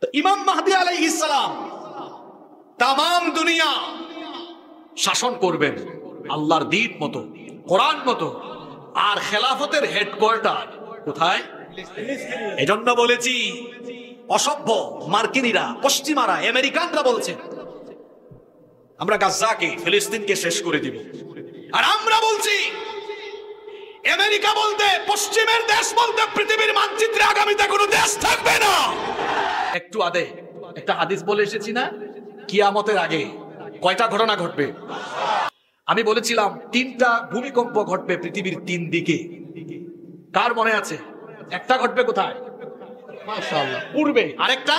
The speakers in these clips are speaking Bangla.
তো ইমাম মাহদী আলাইহিস সালাম তাম দুনিয়া শাসন করবেন আল্লাহর দ্বীন মতো, কোরআন মতো। আর খেলাফতের হেডকোয়ার্টার কোথায়? এজন্য বলেছি অসভ্য মার্কিনীরা, পশ্চিমারা, আমেরিকানরা বলছে আমরা গাজাকে, ফিলিস্তিনকে শেষ করে দিব। আর আমরা বলছি আমেরিকা বলতে, পশ্চিমের দেশ বলতে পৃথিবীর মানচিত্রে আগামীতে কোনো দেশ থাকবে না। একটু আগে একটা হাদিস বলে এসেছি না, কিয়ামতের আগে কয়টা ঘটনা ঘটবে? আমি বলেছিলাম 3টা ভূমিকম্প ঘটবে পৃথিবীর 3 দিকে। কার মনে আছে? একটা ঘটবে কোথায়? মাশাআল্লাহ, পূর্বে। আরেকটা?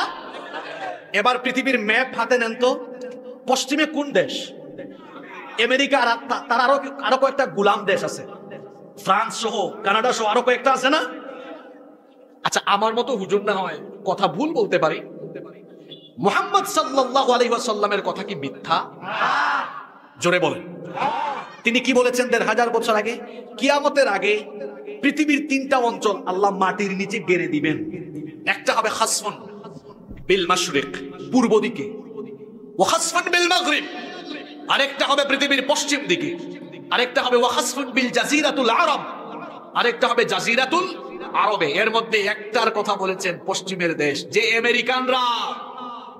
এবার পৃথিবীর ম্যাপ হাতে নেন তো, পশ্চিমে কোন দেশ? আমেরিকা, আর তার আরো কয়েকটা গোলাম দেশ আছে, ফ্রান্স সহ, কানাডা সহ আরো কয়েকটা আছে না? আচ্ছা, আমার মতো হুজুর না হয় কথা ভুল বলতে পারি, মুহাম্মদ সাল্লাল্লাহু আলাইহি ওয়াসাল্লামের কথা কি মিথ্যা? জোরে বলেন। তিনি কি বলেছেন 1500 বছর আগে? কিয়ামতের আগে পৃথিবীর 3টা অঞ্চল আল্লাহ মাটির নিচে গেড়ে দিবেন। একটা হবে খাসফুন বিল মাশরিক, পূর্ব দিকে, ওয়া খাসফুন বিল মাগরিব, আরেকটা হবে পৃথিবীর পশ্চিম দিকে, আরেকটা হবে ওয়া খাসফুন বিল জাজিরাতুল আরব, আরেকটা হবে জাজিরাতুল আরবে। এর মধ্যে একটার কথা বলেছেন পশ্চিমের দেশ, যে আমেরিকানরা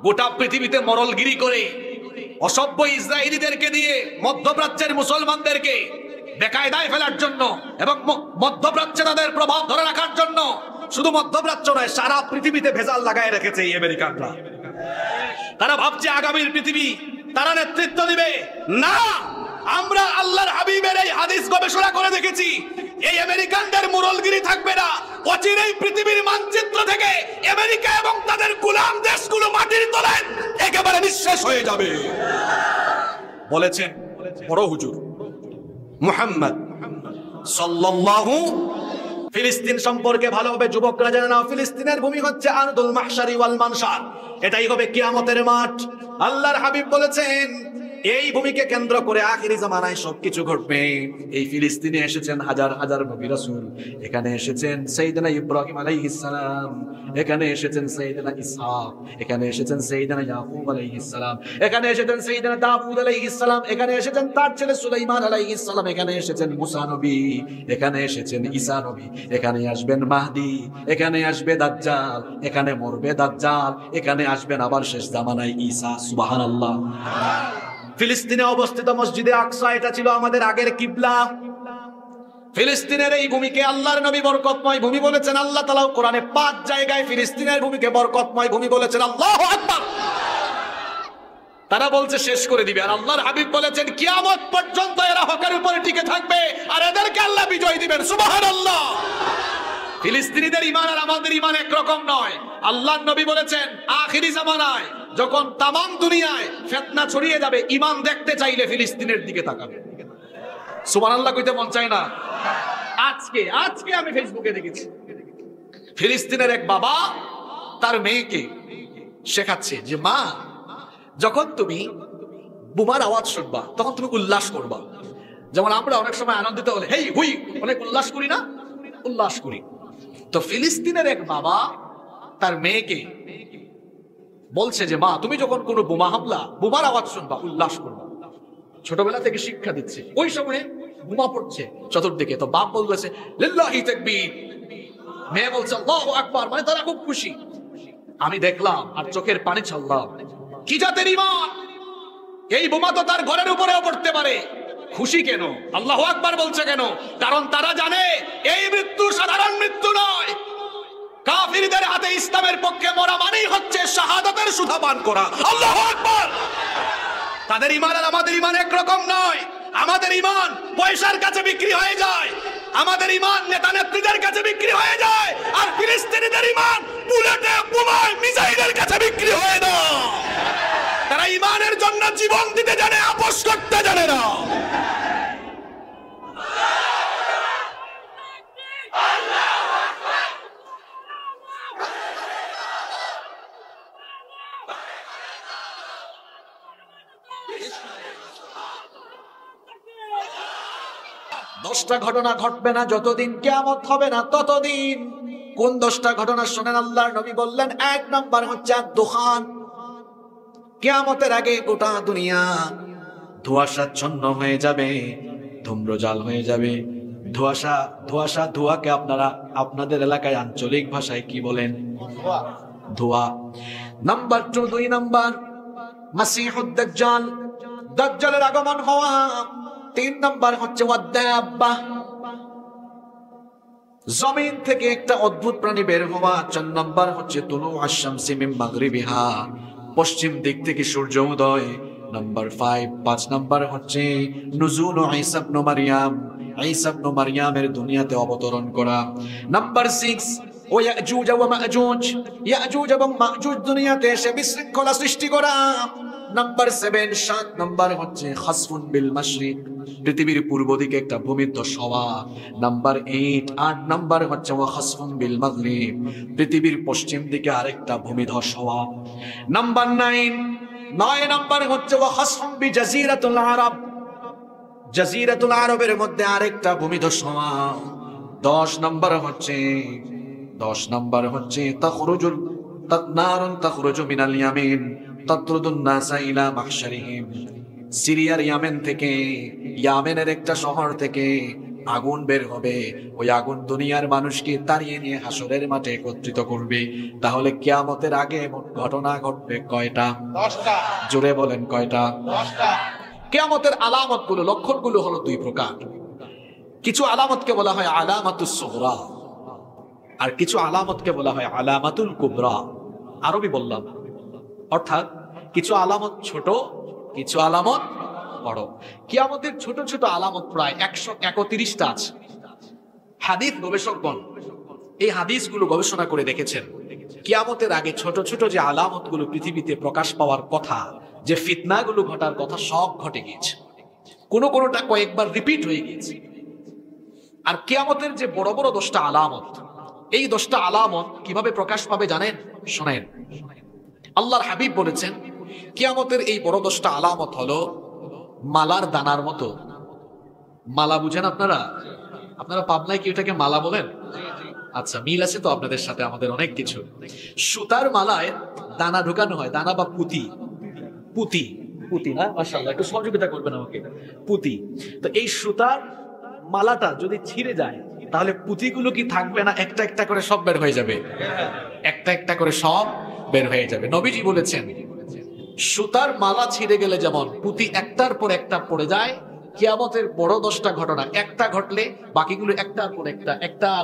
গোটা পৃথিবীতে মরলগিরি করে অসভ্য ইসরায়েলিদেরকে দিয়ে মধ্যপ্রাচ্যের মুসলমানদেরকে বেকায়দায় ফেলার জন্য এবং মধ্যপ্রাচ্যে তাদের প্রভাব ধরে রাখার জন্য, শুধু মধ্যপ্রাচ্য নয় সারা পৃথিবীতে ভেজাল লাগায় রেখেছে এই আমেরিকানরা। তারা ভাবছে আগামীর পৃথিবী তারা নেতৃত্ব দিবে। না, আমরা আল্লাহর হাবিবের এই হাদিস গবেষণা করে দেখেছি, এই আমেরিকানদের মুরলগিরি থাকবে না। অচিরেই পৃথিবীর মানচিত্র থেকে আমেরিকা এবং তাদের গোলাম দেশগুলো মাটির তলায় একেবারে নিঃশেষ হয়ে যাবে বলেছেন বড় হুজুর মুহাম্মদ সাল্লাল্লাহু। ফিলিস্তিন সম্পর্কে ভালোভাবে যুবকরা জানে না, ফিলিস্তিনের ভূমি হচ্ছে আরদুল মাহশারি ওয়াল মানশার, এটাই হবে কিয়ামতের মাঠ। আল্লাহর হাবিব বলেছেন এই ভূমিকে কেন্দ্র করে আখিরি জামানায় সবকিছু ঘটবে। এই ফিলিস্তিনে এসেছেন হাজার হাজার নবী রাসূল, এখানে এসেছেন সাইয়েদনা ইব্রাহিম আলাইহিস সালাম, এখানে এসেছেন সাইয়েদনা ইসহাক, এখানে এসেছেন সাইয়েদনা ইয়াকুব আলাইহিস সালাম, এখানে এসেছেন সাইয়েদনা দাউদ আলাইহিস সালাম, এখানে এসেছেন তার ছেলে সুলাইমান আলাইহিস সালাম, এখানে এসেছেন মুসা নবী, এখানে এসেছেন ঈসা নবী, এখানে আসবেন মাহদি, এখানে আসবে দাজ্জাল, এখানে মরবে দাজ্জাল, এখানে আসবেন আবার শেষ জামানায় ঈসা। সুবহানাল্লাহ। ফিলিস্তিনে অবস্থিত মসজিদে আকসা, এটা ছিল আমাদের আগের কিবলা। ফিলিস্তিনের এই ভূমিকে আল্লাহর নবী বরকতময় ভূমি বলেছেন। আল্লাহ তাআলা কোরআনে 5 জায়গায় ফিলিস্তিনের ভূমিকে বরকতময় ভূমি বলেছেন। আল্লাহু আকবার। তারা বলছে শেষ করে দিবে, আর আল্লাহর হাবিব বলেছেন কিয়ামত পর্যন্ত এরা হকের উপরে টিকে থাকবে আর এদেরকে আল্লাহ বিজয় দিবেন। সুবহানাল্লাহ। ফিলিস্তিনিদের ঈমান আর আমাদের ঈমান একরকম নয়। আল্লাহর নবী বলেছেন আখিরি জামানায় যখন তাম দুনিয়ায় ফিতনা ছড়িয়ে যাবে, ঈমান দেখতে চাইলে ফিলিস্তিনের দিকে তাকাবে। সুবহানাল্লাহ কইতে মন চায় না? আজকে আমি ফেসবুকে দেখেছি ফিলিস্তিনের এক বাবা তার মেয়েকে শেখাচ্ছে যে মা, যখন তুমি বোমার আওয়াজ শুনবা তখন তুমি উল্লাস করবা। যেমন আমরা অনেক সময় আনন্দিত হলে হেই হুই অনেক উল্লাস করি না? উল্লাস করি। তো ফিলিস্তিনের এক বাবা তার মেয়েকে বলছে যে মা, তুমি যখন কোনো বোমার আওয়াজ শুনবা উল্লাস করবা। ছোটবেলা থেকে শিক্ষা দিচ্ছে। ওই সময়ে বোমা পড়ছে চতুর্দিকে, তো বাপ বলতেছে লিল্লাহি তাকবীর, মেয়ে বলছে আল্লাহু আকবার, মানে তারা খুব খুশি। আমি দেখলাম আর চোখের পানি ছাড়লাম, কি জাতের ঈমান! এই বোমা তো তার ঘরের উপরেও পড়তে পারে, খুশি কেন? আল্লাহু আকবার বলছে কেন? কারণ তারা জানে এই মৃত্যু সাধারণ মৃত্যু নয়। কাফিরদের হাতে ইসলামের পক্ষে মরা মানেই হচ্ছে শাহাদাতের সুধা পান করা। আল্লাহু আকবার। তাদের ঈমান আর আমাদের ঈমান একরকম নয়। আমাদের ঈমান পয়সার কাছে বিক্রি হয়ে যায়, আমাদের ঈমান নেতা নেত্রীদের কাছে বিক্রি হয়ে যায়, আর ফিলিস্তিনিদের ঈমান বুলেটে বোমায় মিসাইলের কাছে বিক্রি হয়ে না। তারা ঈমানের জন্য জীবন দিতে জানে, আপোষ করতে জানে না। দশটা ঘটনা ঘটবে না যতদিন কিয়ামত হবে না, ততদিন কোন 10টা ঘটনা শোনেন? আল্লাহর নবী বললেন, 1 নাম্বার হচ্ছে দুখান। কিয়ামতের আগে গোটা দুনিয়া ধোঁয়াশাচ্ছন্ন হয়ে যাবে, ধূম্রজাল হয়ে যাবে। ধোঁয়াকে আপনারা আপনাদের এলাকায় আঞ্চলিক ভাষায় কি বলেন? ধোঁয়া। নাম্বার 2 নাম্বার মাসিহুদ দাজ্জাল, দাজ্জালের আগমন হওয়া। 3 নাম্বার হচ্ছে ওয়াদাব্বা, জমিন থেকে একটা অদ্ভুত প্রাণী বের হওয়া। 4 নাম্বার হচ্ছে তুলু আশ-শামসি মিন মাগরিবিহা, পশ্চিম দিক থেকে সূর্য উদয়। নাম্বার 5 নাম্বার হচ্ছে নুজুল ঈসা ইবনে মারইয়াম, ঈসা ইবনে মারইয়ামের দুনিয়াতে অবতরণ করা। নাম্বার 6 ইয়াজুজ ওয়া মাজুজ, ইয়াজুজ এবং মাজুজ দুনিয়াতে এসে বিশৃঙ্খলা সৃষ্টি করা। নাম্বার 7 নাম্বার হচ্ছে খাসফুন বিল মাশরিক, পৃথিবীর পূর্ব দিকে একটা ভূমিধস হওয়া। নাম্বার 8 নাম্বার হচ্ছে ওয়া খাসফুন বিল মাগরিব, পৃথিবীর পশ্চিম দিকে আরেকটা ভূমিধস হওয়া। নাম্বার 9 নাম্বার হচ্ছে ওয়া খাসফুন বি জাজিরাতুল আরব, জাজিরাতুল আরবের মধ্যে আরেকটা ভূমিধস হওয়া। 10 নাম্বার হচ্ছে তাখরুজুল নারুন তাখরুজু মিনাল ইয়ামিন তাতরুদুন নাসা ইলা মাহশারিহিম, সিরিয়ার ইয়ামেন থেকে, ইয়ামেনের একটা শহর থেকে আগুন বের হবে। ওই আগুন দুনিয়ার মানুষকে তাড়িয়ে নিয়ে হাসরের মাঠে একত্রিত করবে। তাহলে কিয়ামতের আগে ঘটনা ঘটবে কয়টা? 10টা। জোরে বলেন কয়টা? 10টা। কিয়ামতের আলামতগুলো, লক্ষণগুলো হলো 2 প্রকার। কিছু আলামতকে বলা হয় আলামাতুস সুগরা, আর কিছু আলামতকে বলা হয় আলামাতুল কুবরা। আরবি বললাম, অর্থাৎ কিছু আলামত ছোট, কিছু আলামত বড়। কিয়ামতের ছোট ছোট আলামত প্রায় 131টা আছে। হাদিস গবেষকগণ এই হাদিসগুলো গবেষণা করে দেখেছেন, কিয়ামতের আগে ছোট ছোট যে আলামতগুলো পৃথিবীতে প্রকাশ পাওয়ার কথা, যে ফিতনাগুলো ঘটার কথা, সব ঘটে গিয়েছে। কোনোটা কয়েকবার রিপিট হয়ে গিয়েছে। আর কিয়ামতের যে বড় বড় 10টা আলামত, এই 10টা আলামত কিভাবে প্রকাশ পাবে জানেন? শোনেন, আল্লাহর হাবিব বলেছেন কিয়ামতের এই বড় 10টা আলামত হলো মালার দানার মতো। মালা বুঝেন আপনারা? পাবনায় কি ওটাকে মালা বলেন? আচ্ছা, মিল আছে তো আপনাদের সাথে আমাদের অনেক কিছু। সুতার মালায় দানা ঢোকানো হয়, দানা বা পুঁতি না? মাশাআল্লাহ, একটু সহযোগিতা করবেন আমাকে। পুঁতি। তো এই সুতার মালাটা যদি ছিঁড়ে যায়, তাহলে পুঁতিগুলো কি থাকবে না? একটা একটা করে সব বের হয়ে যাবে, একটা একটা করে সব বের হয়ে যাবে। নবীজি বলেছেন, সুতার মালা ছিঁড়ে গেলে যেমন পুঁতি একটার পর একটা পড়ে যায়, কিয়ামতের বড় 10টা ঘটনা একটা ঘটলে বাকিগুলো একটার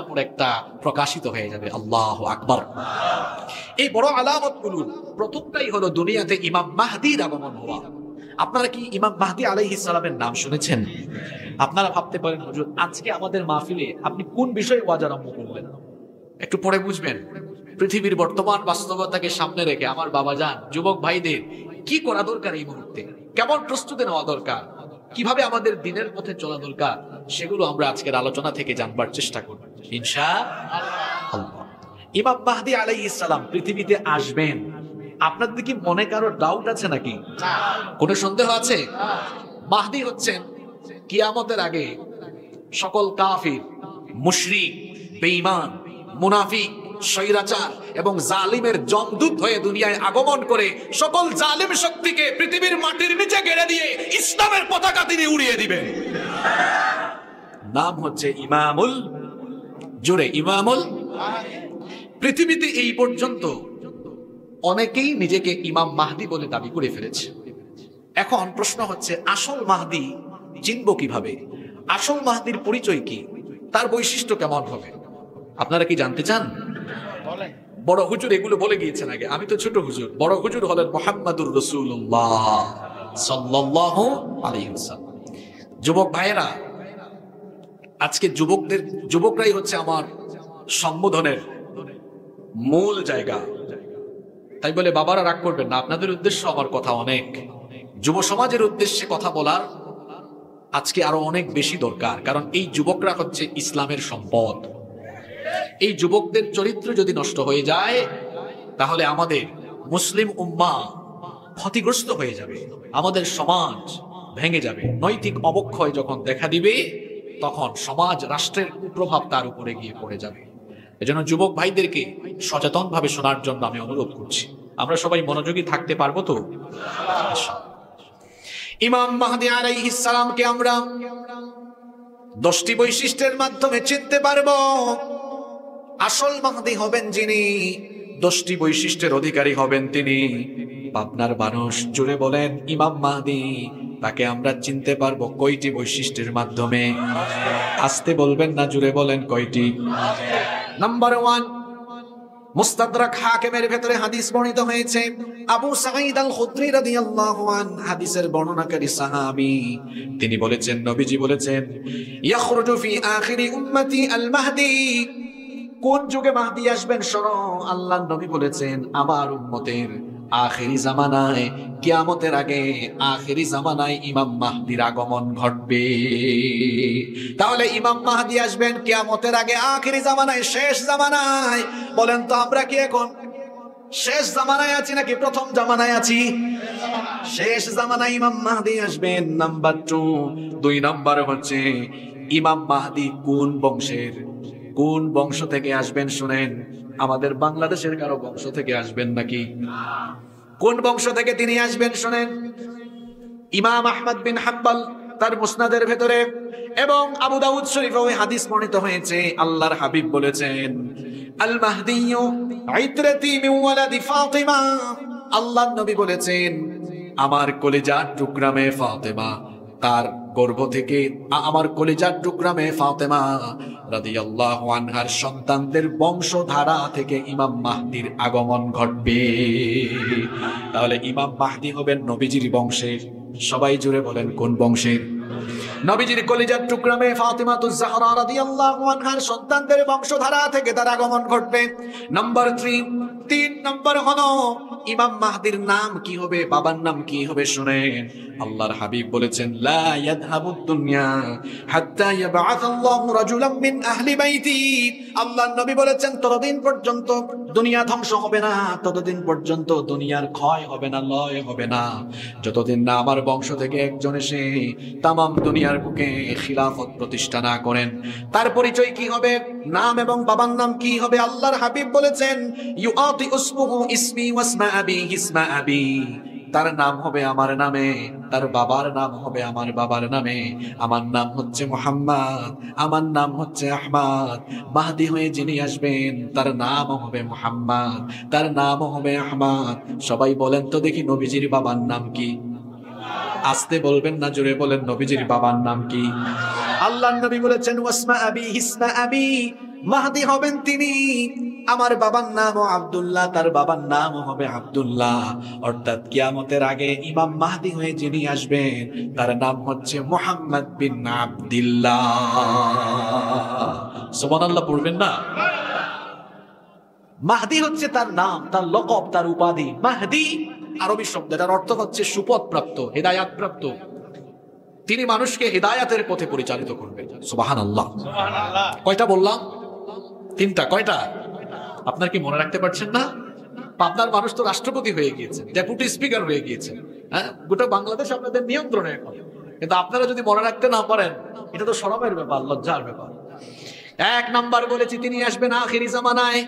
পর একটা প্রকাশিত হয়ে যাবে। আল্লাহু আকবার। এই বড় আলামতগুলো প্রথমটাই হলো দুনিয়াতে ইমাম মাহদির আগমন হওয়া। আপনারা কি ইমাম মাহদি আলাইহিস সালামের নাম শুনেছেন? আপনারা ভাবতে পারেন, হুজুর আজকে আমাদের মাহফিলে আপনি কোন বিষয়ে ওয়াজ আরম্ভ করবেন? একটু পরে বুঝবেন। পৃথিবীর বর্তমান বাস্তবতাকে সামনে রেখে আমার বাবাজান, যুবক ভাইদের কি করা দরকার এই মুহূর্তে, কেমন প্রস্তুতি নেওয়া দরকার, কিভাবে আমাদের দিনের পথে চলা দরকার, সেগুলো আমরা আজকের আলোচনা থেকে জানবার চেষ্টা করব ইনশাআল্লাহ। ইমাম মাহদি আলাইহিস সালাম পৃথিবীতে আসবেন, আপনাদের কি মনে কারো ডাউট আছে নাকি? কোনো সন্দেহ আছে? মাহদি হচ্ছেন কিয়ামতের আগে সকল কাফির, মুশরিক, বেঈমান, মুনাফিক, স্বৈরাচার এবং জালিমের জমদূত হয়ে দুনিয়ায় আগমন করে সকল জালিম শক্তিকে পৃথিবীর মাটির নিচে গেড়ে দিয়ে ইসলামের পতাকা তিনি উড়িয়ে দিবেন। নাম হচ্ছে ইমামুল, জোরে ইমামুল। পৃথিবীতে এই পর্যন্ত অনেকেই নিজেকে ইমাম মাহদি বলে দাবি করে ফেলেছে। এখন প্রশ্ন হচ্ছে, আসল মাহদি চিনব কিভাবে? আসল মাহদির পরিচয় কি? তার বৈশিষ্ট্য কেমন হবে? আপনারা কি জানতে চান? বড় হুজুর এগুলো বলে গিয়েছেন আগে, আমি তো ছোট হুজুর। বড় হুজুর হলেন মুহাম্মাদুর রাসূলুল্লাহ সাল্লাল্লাহু আলাইহি ওয়াসাল্লাম। যুবক ভাইয়েরা, আজকে যুবকরাই হচ্ছে আমার সম্বোধনের মূল জায়গা। তাই বলে বাবারা রাগ করবেন না, আপনাদের উদ্দেশ্য আমার কথা অনেক। যুব সমাজের উদ্দেশ্যে কথা বলার আজকে আরো অনেক বেশি দরকার, কারণ এই যুবকরা হচ্ছে ইসলামের সম্পদ। এই যুবকদের চরিত্র যদি নষ্ট হয়ে যায়, তাহলে আমাদের মুসলিম উম্মাহ ক্ষতিগ্রস্ত হয়ে যাবে, আমাদের সমাজ ভেঙে যাবে। নৈতিক অবক্ষয় যখন দেখা দিবে, তখন সমাজ রাষ্ট্রের কুপ্রভাব তার উপরে গিয়ে পড়ে যাবে। এজন্য যুবক ভাইদেরকে সচেতন ভাবে শোনার জন্য আমি অনুরোধ করছি। আমরা সবাই মনোযোগী থাকতে পারবো তো? ইমাম মাহদী আলাইহিস সালামকে আমরা 10টি বৈশিষ্ট্যের মাধ্যমে চিনতে পারবো। আসল মাহদী হবেন যিনি, 10টি বৈশিষ্ট্যের অধিকারী হবেন তিনি। পাবনার মানুষ জুড়ে বলেন ইমাম মাহদী, তাকে আমরা চিনতে পারবো কয়টি বৈশিষ্ট্যের মাধ্যমে? আসতে বলবেন না, জুড়ে বলেন কয়টি? নাম্বার 1, মুস্তাদরাক হাকিমের ভেতরে হাদিস বর্ণিত হয়েছে, আবু সাঈদ আল খুদরি রাদিয়াল্লাহু আনহু হাদিসের বর্ণনাকারী সাহাবী, তিনি বলেছেন, নবীজি বলেছেন, ইয়াখরুজু ফি আখিরি উম্মতি আল মাহদি। কোন যুগে মাহদী আসবেন শোনো, আল্লাহর নবী বলেছেন আমার উম্মতের আখিরি জামানায়, কিয়ামতের আগে আখিরি জামানায় ইমাম মাহদীর আগমন ঘটবে। তাহলে ইমাম মাহদী আসবেন কিয়ামতের আগে, আখিরি জামানায়, শেষ জামানায়। বলেন তো আমরা কি এখন শেষ জামানায় আছি নাকি প্রথম জামানায় আছি? শেষ জামানায় ইমাম মাহদী আসবেন। নাম্বার 2 নাম্বার হচ্ছে ইমাম মাহদী কোন বংশের, কোন বংশ থেকে আসবেন শুনেন। আমাদের বাংলাদেশের কারো বংশ থেকে আসবেন নাকি? কোন বংশ থেকে তিনি আসবেন শুনেন। ইমাম আহমদ বিন হাম্বল তার মুসনাদের ভেতরে এবং আবু দাউদ শরীফে ওই হাদিস বর্ণিত হয়েছে, আল্লাহর হাবিব বলেছেন, আল মাহদিয়্যু ইতরাতি মিন ওয়ালাদি ফাতিমা। আল্লাহর নবী বলেছেন আমার কলিজার টুকরা মেয়ে ফাতেমা, তার গর্ভ থেকে, আমার কলিজার টুকরা মেয়ে ফাতেমা রাদিয়াল্লাহু আনহার সন্তানদের বংশধারা থেকে ইমাম মাহদীর আগমন ঘটবে। তাহলে ইমাম মাহদী হবেন নবীজির বংশের। সবাই জুড়ে বলেন কোন বংশের? নবীজির কলিজার টুকরা মেয়ে ফাতিমাতুজ জাহরা রাদিয়াল্লাহু আনহার সন্তানদের বংশধারা থেকে তার আগমন ঘটবে। নাম্বার 3 নম্বর হলো ইমাম মাহদীর নাম কি হবে, বাবার নাম কি হবে শুনেন। আল্লাহর হাবিব বলেছেন, লা ইয়াযহাবুদ দুনিয়া হাত্তা ইয়াবআসাল্লাহু রাজুলাম মিন আহলি বাইতি। আল্লাহর নবী বলেছেন ততদিন পর্যন্ত দুনিয়া ধ্বংস হবে না, ততদিন পর্যন্ত দুনিয়ার ক্ষয় হবে না, লয় হবে না, যতদিন না আমার বংশ থেকে একজন এসে তামাম দুনিয়ার বুকে খিলাফত প্রতিষ্ঠা না করেন। তার পরিচয় কি হবে, নাম এবং বাবার নাম কি হবে? আল্লাহর হাবিব বলেছেন, ইউআতি উসমুহু ইসমি ওয়াসমা আবি ইসমা আবি। তার নাম হবে আমার নামে, তার বাবার নাম হবে আমার বাবার নামে। আমার নাম হচ্ছে মুহাম্মদ, আমার নাম হচ্ছে আহমদ। মাহদী হয়ে যিনি আসবেন তার নাম হবে মুহাম্মদ, তার নাম হবে আহমদ। সবাই বলেন তো দেখি নবীজির বাবার নাম কি? আসতে বলবেন না, জোরে বলেন নবীজির বাবার নাম কি? আল্লাহর নবী বলেছেন ওয়াসমা আবি ইসমা আবি। মাহদী হবেন তিনি, আমার বাবার নামও আব্দুল্লাহ, তার বাবার নামও হবে আব্দুল্লাহ। অর্থাৎ কিয়ামতের আগে ইমাম মাহদী হয়ে যিনি আসবেন তার নাম হচ্ছে মুহাম্মদ বিন আব্দুল্লাহ। সুবহানাল্লাহ পড়বেন না? মাহদী হচ্ছে তার নাম, তার লকব, তার উপাধি। মাহদী আরবি শব্দ, এটার অর্থ হচ্ছে সুপথ প্রাপ্ত, হেদায়াত প্রাপ্ত। তিনি মানুষকে হেদায়াতের পথে পরিচালিত করবেন। সুবহানাল্লাহ। কয়টা বললাম? 3টা। কয়টা? আপনার কি মনে রাখতে পারছেন না? আপনার মানুষ তো রাষ্ট্রপতি হয়ে গিয়েছে, ডেপুটি স্পিকার হয়ে গিয়েছে, হ্যাঁ, গোটা বাংলাদেশ আপনাদের নিয়ন্ত্রণে এখন। কিন্তু আপনারা যদি মনে রাখতে না পারেন, এটা তো শরমের ব্যাপার, লজ্জার ব্যাপার। 1 নাম্বার বলেছি তিনি আসবেন আখিরি জামানায়।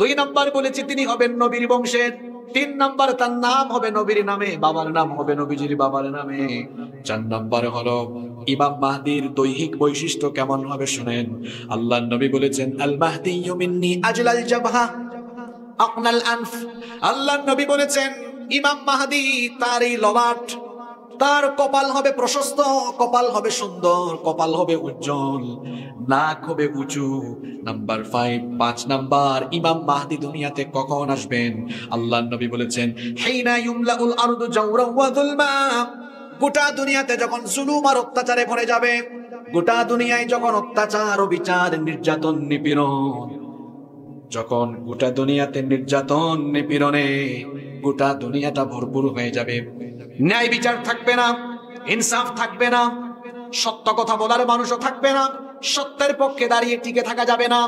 2 নাম্বার বলেছি তিনি হবেন নবীর বংশের। 3 নাম্বার তার নাম হবে নবীর নামে, বাবার নাম হবে নবীজির বাবার নামে। 4 নাম্বার হলো ইমাম মাহদীর দৈহিক বৈশিষ্ট্য কেমন হবে শুনেন। আল্লাহর নবী বলেছেন আল মাহদিয়্যু মিন্নি আজলাল জাবহা আকনাল আনফ। আল্লাহর নবী বলেছেন ইমাম মাহদী, তার এই ললাট, তার কপাল হবে প্রশস্ত, কপাল হবে সুন্দর, কপাল হবে উজ্জ্বল, নাক হবে উঁচু। নাম্বার 5 নাম্বার ইমাম মাহদী দুনিয়াতে কখন আসবেন? আল্লাহর নবী বলেছেন হিনা ইউমলাউল আরদু জাওরান ওয়া যুলমা। গোটা দুনিয়াতে যখন জুলুম আর অত্যাচারে ভরে যাবে, গোটা দুনিয়ায় যখন অত্যাচার ও বিচার, নির্যাতন, নিপীড়ন, যখন গোটা দুনিয়াতে নির্যাতন নিপীড়নে গোটা দুনিয়াটা ভরপুর হয়ে যাবে, ন্যায় বিচার থাকবে না, ইনসাফ থাকবে না, সত্য কথা বলার মানুষও থাকবে না, সত্যের পক্ষে দাঁড়িয়ে টিকে থাকা যাবে না।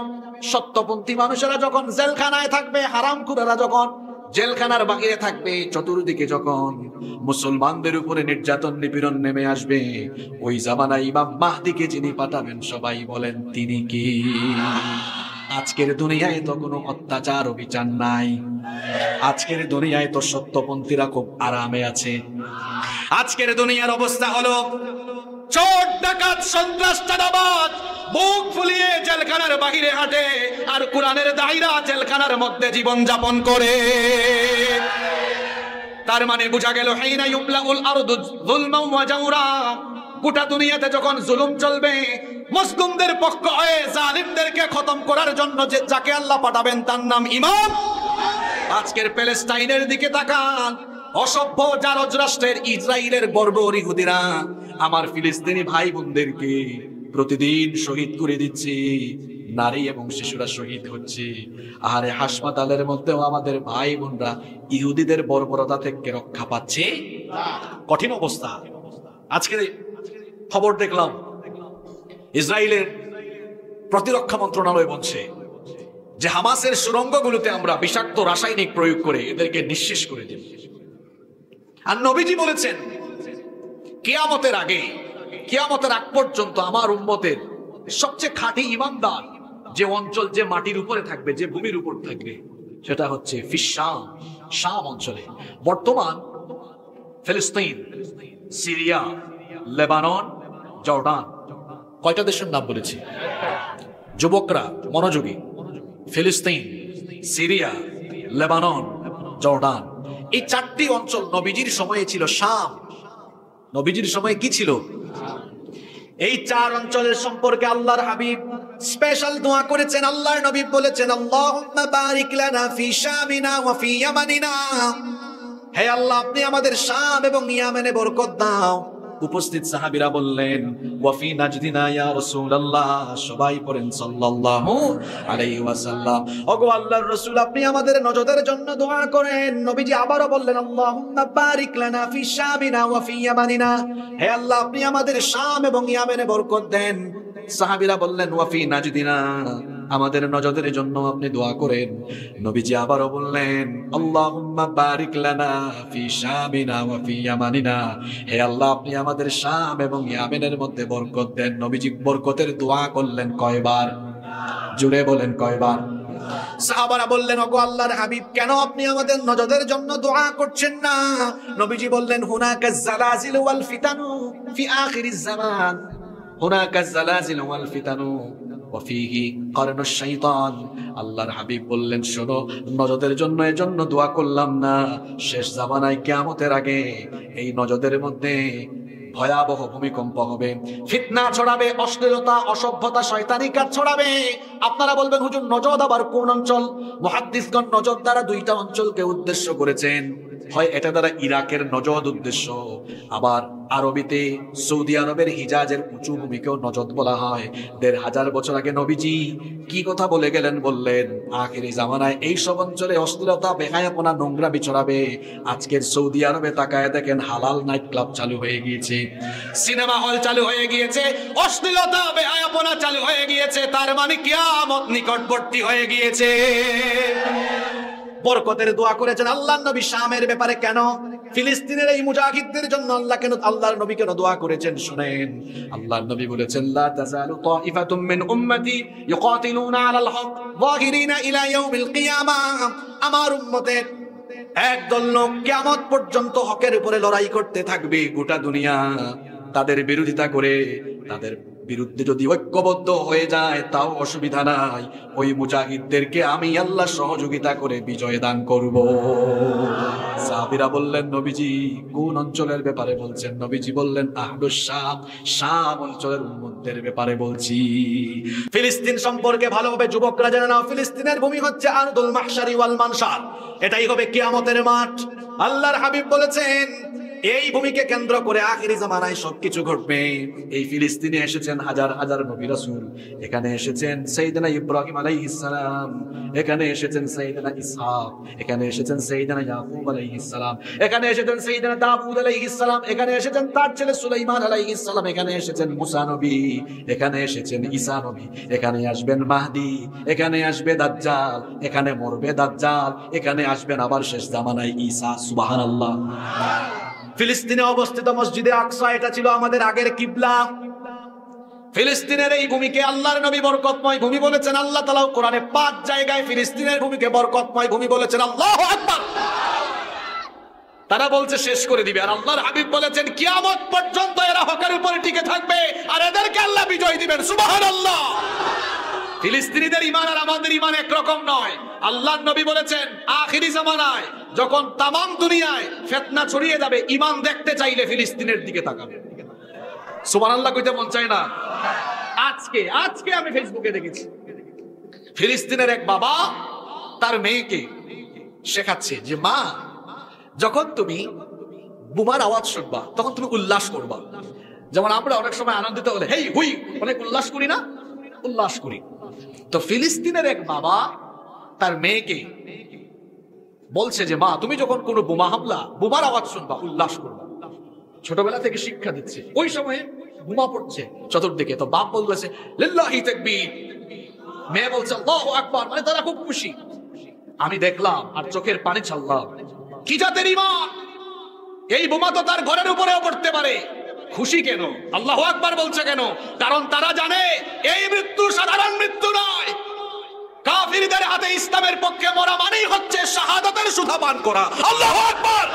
সত্যপন্থী মানুষেরা যখন জেলখানায় থাকবে, হারামখোরেরা যখন জেলখানার বাহিরে থাকবে, চতুর্দিকে যখন মুসলমানদের উপরে নির্যাতন নিপীড়ন নেমে আসবে, ওই জামানায় ইমাম মাহদীকে যিনি পাঠাবেন সবাই বলেন তিনি কি? আজকের দুনিয়ায় তো কোনো অত্যাচার বিচার নাই। আজকের দুনিয়ায় তো সত্যপন্থীরা খুব আরামে আছে। আজকের দুনিয়ার অবস্থা হলো চোর ডাকাত সন্ত্রাস চাঁদাবাজ বুক ফুলিয়ে জেলখানার বাহিরে হাঁটে, আর কোরআনের দায়রা জেলখানার মধ্যে জীবন যাপন করে। তার মানে বোঝা গেল হাইনা ইউমলাউল আরদু যুলমান ওয়া জাওরা, গোটা দুনিয়াতে যখন জুলুম চলবে, মুসলিমদের পক্ষ হয়ে জালিমদেরকে খতম করার জন্য যাকে আল্লাহ পাঠাবেন তার নাম ইমাম। আজকের প্যালেস্টাইনের দিকে তাকান, অসভ্য জারজ রাষ্ট্রের ইসরায়েলের বর্বর ইহুদিরা আমার ফিলিস্তিনি ভাই বোনদেরকে প্রতিদিন শহীদ করে দিচ্ছে, নারী এবং শিশুরা শহীদ হচ্ছে। আর হাসপাতালের মধ্যেও আমাদের ভাই বোনরা ইহুদিদের বর্বরতা থেকে রক্ষা পাচ্ছে। কঠিন অবস্থা। আজকে খবর দেখলাম ইসরায়েলের প্রতিরক্ষা মন্ত্রণালয় বলছে যে হামাসের সুড়ঙ্গগুলোতে আমরা বিষাক্ত রাসায়নিক প্রয়োগ করে এদেরকে নিঃশেষ করে দেব। আর নবীজি বলেছেন কিয়ামতের আগে, কিয়ামতের আগ পর্যন্ত আমার উম্মতের সবচেয়ে খাঁটি ঈমানদার যে অঞ্চল, যে মাটির উপরে থাকবে, যে ভূমির উপর থাকবে, সেটা হচ্ছে শাম, শাম অঞ্চলে। বর্তমান ফিলিস্তিন, সিরিয়া, লেবানন, জর্ডান, কয়টা দেশের নাম বলেছি? যুবকরা মনোযোগী। ফিলিস্তিন, সিরিয়া, লেবানন, জর্ডান, এই চারটি অঞ্চল নবীজির সময়ে ছিল শাম। নবীজির সময়ে কি ছিল? এই চার অঞ্চলের সম্পর্কে আল্লাহর হাবিব স্পেশাল দোয়া করেছেন। আল্লাহর নবী বলেছেন, আল্লাহুম্মা বারিক লানা ফি শামিনা ওয়া ফি ইয়ামানিনা, হে আল্লাহ আপনি আমাদের শাম এবং ইয়ামেনে বরকত দাও। উপস্থিত সাহাবীরা বললেন, ওয়া ফি নাজদিনা ইয়া রাসূলুল্লাহ, সবাই পড়েন সাল্লাল্লাহু আলাইহি ওয়াসাল্লাম। ওগো আল্লাহর রাসূল আপনি আমাদের নজদের জন্য দোয়া করেন। নবীজি আবারো বললেন, আল্লাহুম্মা বারিক লানা ফি শামিনা ওয়া ফি ইয়ামানিনা, হে আল্লাহ আপনি আমাদের শাম এবং ইয়ামেনে বরকত দেন। সাহাবীরা বললেন, ওয়া ফি নাজদিনা, আমাদের নজদের জন্য আপনি দোয়া করেন। নবীজি আবারো বললেন, আল্লাহুম্মা বারিক লানা ফি শামিনা ওয়া ফি ইয়ামানিনা, হে আল্লাহ আপনি আমাদের শাম এবং ইয়ামেনের মধ্যে বরকত দেন। নবীজি বরকতের দোয়া করলেন কয়বার? জুড়ে বলেন কয়বার? সাহাবারা বললেন, ওগো আল্লাহর হাবিব কেন আপনি আমাদের নজদের জন্য দোয়া করছেন না? নবীজি বললেন, হুনাকা জালাজিল ওয়াল ফিতানু ফি আখিরিজ জামান, হুনাকা জালাজিল ওয়াল ফিতানু ওয়া ফিহি কারনুশ শাইতান। আল্লাহর হাবিব বললেন, শোনো, নজদের জন্য এজন্য দোয়া করলাম না, শেষ জামানায় কিয়ামতের আগে এই নজদের মধ্যে ভয়াবহ ভূমিকম্প হবে, ফিতনা ছড়াবে, অশ্লীলতা, অসভ্যতা, শয়তানি কাজ ছড়াবে। আপনারা বলবেন, হুজুর নজদ আবার কোন অঞ্চল? মুহাদ্দিসগণ নজদ দ্বারা দুইটা অঞ্চলকে উদ্দেশ্য করেছেন। হয় এটা দ্বারা ইরাকের নজদ উদ্দেশ্য, আবার আরবিতে সৌদি আরবের হিজাজের উঁচু ভূমিকেও নজদ বলা হয়। ১৫০০ বছর আগে নবীজি কি কথা বলে গেলেন? বললেন আখিরি জামানায় এই সব অঞ্চলে অশ্লীলতা, বেহায়াপনা, নোংরা বিছড়াবে। আজকের সৌদি আরবে তাকায় দেখেন, হালাল নাইট ক্লাব চালু হয়ে গিয়েছে, সিনেমা হল চালু হয়ে গিয়েছে, অশ্লীলতা, বেহায়াপনা চালু হয়ে গিয়েছে। তার মানে কিয়ামত নিকটবর্তী হয়ে গিয়েছে। বরকতের দোয়া করেছেন আল্লাহর নবী শামের ব্যাপারে। কেন? ফিলিস্তিনের এই মুজাহিদদের জন্য আল্লাহ কেন, আল্লাহর নবী কেন দোয়া করেছেন শুনেন। আল্লাহর নবী বলেছেন, লা তাযালু তাইফাতুম মিন উম্মতি ইউকাতিলুনা আলাল হক যাহিরিনা ইলা ইয়াউমিল কিয়ামাহ, আমার উম্মতের একদল লোক কিয়ামত পর্যন্ত হকের উপরে লড়াই করতে থাকবে। গোটা দুনিয়া তাদের বিরোধিতা করে, তাদের বিরুদ্ধে যদি ঐক্যবদ্ধ হয়ে যায় তাও অসুবিধা নাই, ওই মুজাহিদদেরকে আমি আল্লাহ সহযোগিতা করে বিজয় দান করব। সাহাবীরা বললেন, নবীজি কোন অঞ্চলের ব্যাপারে বলছেন? নবীজি বললেন, আহলুশ শাম, শাম অঞ্চলের উম্মতদের ব্যাপারে বলছি। ফিলিস্তিন সম্পর্কে ভালোভাবে যুবকরা জেনে নাও, ফিলিস্তিনের ভূমি হচ্ছে আরদুল মাহশারি ওয়াল মানশার, এটাই হবে কিয়ামতের মাঠ। আল্লাহর হাবিব বলেছেন, এই ভূমিকে কেন্দ্র করে আখিরি জামানায় সবকিছু ঘটবে। এই ফিলিস্তিনে এসেছেন হাজার হাজার নবী রাসূল, এখানে এসেছেন সাইয়েদনা ইব্রাহিম আলাইহিস সালাম, এখানে এসেছেন সাইয়েদনা ইসহাক, এখানে এসেছেন সাইয়েদনা ইয়াকুব আলাইহিস সালাম, এখানে এসেছেন সাইয়েদনা দাউদ আলাইহিস সালাম, এখানে এসেছেন তার ছেলে সুলাইমান আলাইহিস সালাম, এখানে এসেছেন মুসা নবী, এখানে এসেছেন ঈসা নবী, এখানে আসবেন মাহদি, এখানে আসবে দাজ্জাল, এখানে মরবে দাজ্জাল, এখানে আসবেন আবার শেষ জামানায় ঈসা। সুবহানাল্লাহ। ফিলিস্তিনে অবস্থিত মসজিদে আকসা, এটা ছিল আমাদের আগের কিবলা। ফিলিস্তিনের এই ভূমিকে আল্লাহর নবী বরকতময় ভূমি বলেছেন। আল্লাহ তাআলা কোরআনে 5 জায়গায় ফিলিস্তিনের ভূমিকে বরকতময় ভূমি বলেছেন। আল্লাহু আকবার। তারা বলছে শেষ করে দিবে, আর আল্লাহর হাবিব বলেছেন কিয়ামত পর্যন্ত এরা হকের উপরে টিকে থাকবে, আর এদেরকে আল্লাহ বিজয় দিবেন। সুবহানাল্লাহ। ফিলিস্তিনিদের ঈমান আর আমাদের ঈমান একরকম নয়। আল্লাহর নবী বলেছেন আখিরি জামানায় যখন তামাম দুনিয়ায় ফিতনা ছড়িয়ে যাবে, ঈমান দেখতে চাইলে ফিলিস্তিনের দিকে তাকাবে। সুবহানাল্লাহ কইতে মন চায় না? আজকে আমি ফেসবুকে দেখেছি ফিলিস্তিনের এক বাবা তার মেয়েকে শেখাচ্ছে যে মা, যখন তুমি বোমার আওয়াজ শুনবা তখন তুমি উল্লাস করবা। যেমন আমরা অনেক সময় আনন্দিত হলে হেই হুই অনেক উল্লাস করি না? উল্লাস করি। তো ফিলিস্তিনের এক বাবা তার মেয়েকে বলছে যে মা, তুমি যখন কোনো বোমার আওয়াজ শুনবা উল্লাস করবা। ছোটবেলা থেকে শিক্ষা দিচ্ছে। ওই সময়ে বোমা পড়ছে চতুর্দিকে, তো বাপ বলতেছে লিল্লাহি তাকবীর, মেয়ে বলছে আল্লাহু আকবার, মানে তারা খুব খুশি। আমি দেখলাম আর চোখের পানি ছাড়লাম। কি জাতের ঈমান! এই বোমা তো তার ঘরের উপরেও পড়তে পারে, খুশি কেন? আল্লাহু আকবার বলছে কেন? কারণ তারা জানে এই মৃত্যু সাধারণ মৃত্যু নয়। কাফিরদের হাতে ইসলামের পক্ষে মরা মানেই হচ্ছে শাহাদাতের সুধা পান করা। আল্লাহু আকবার।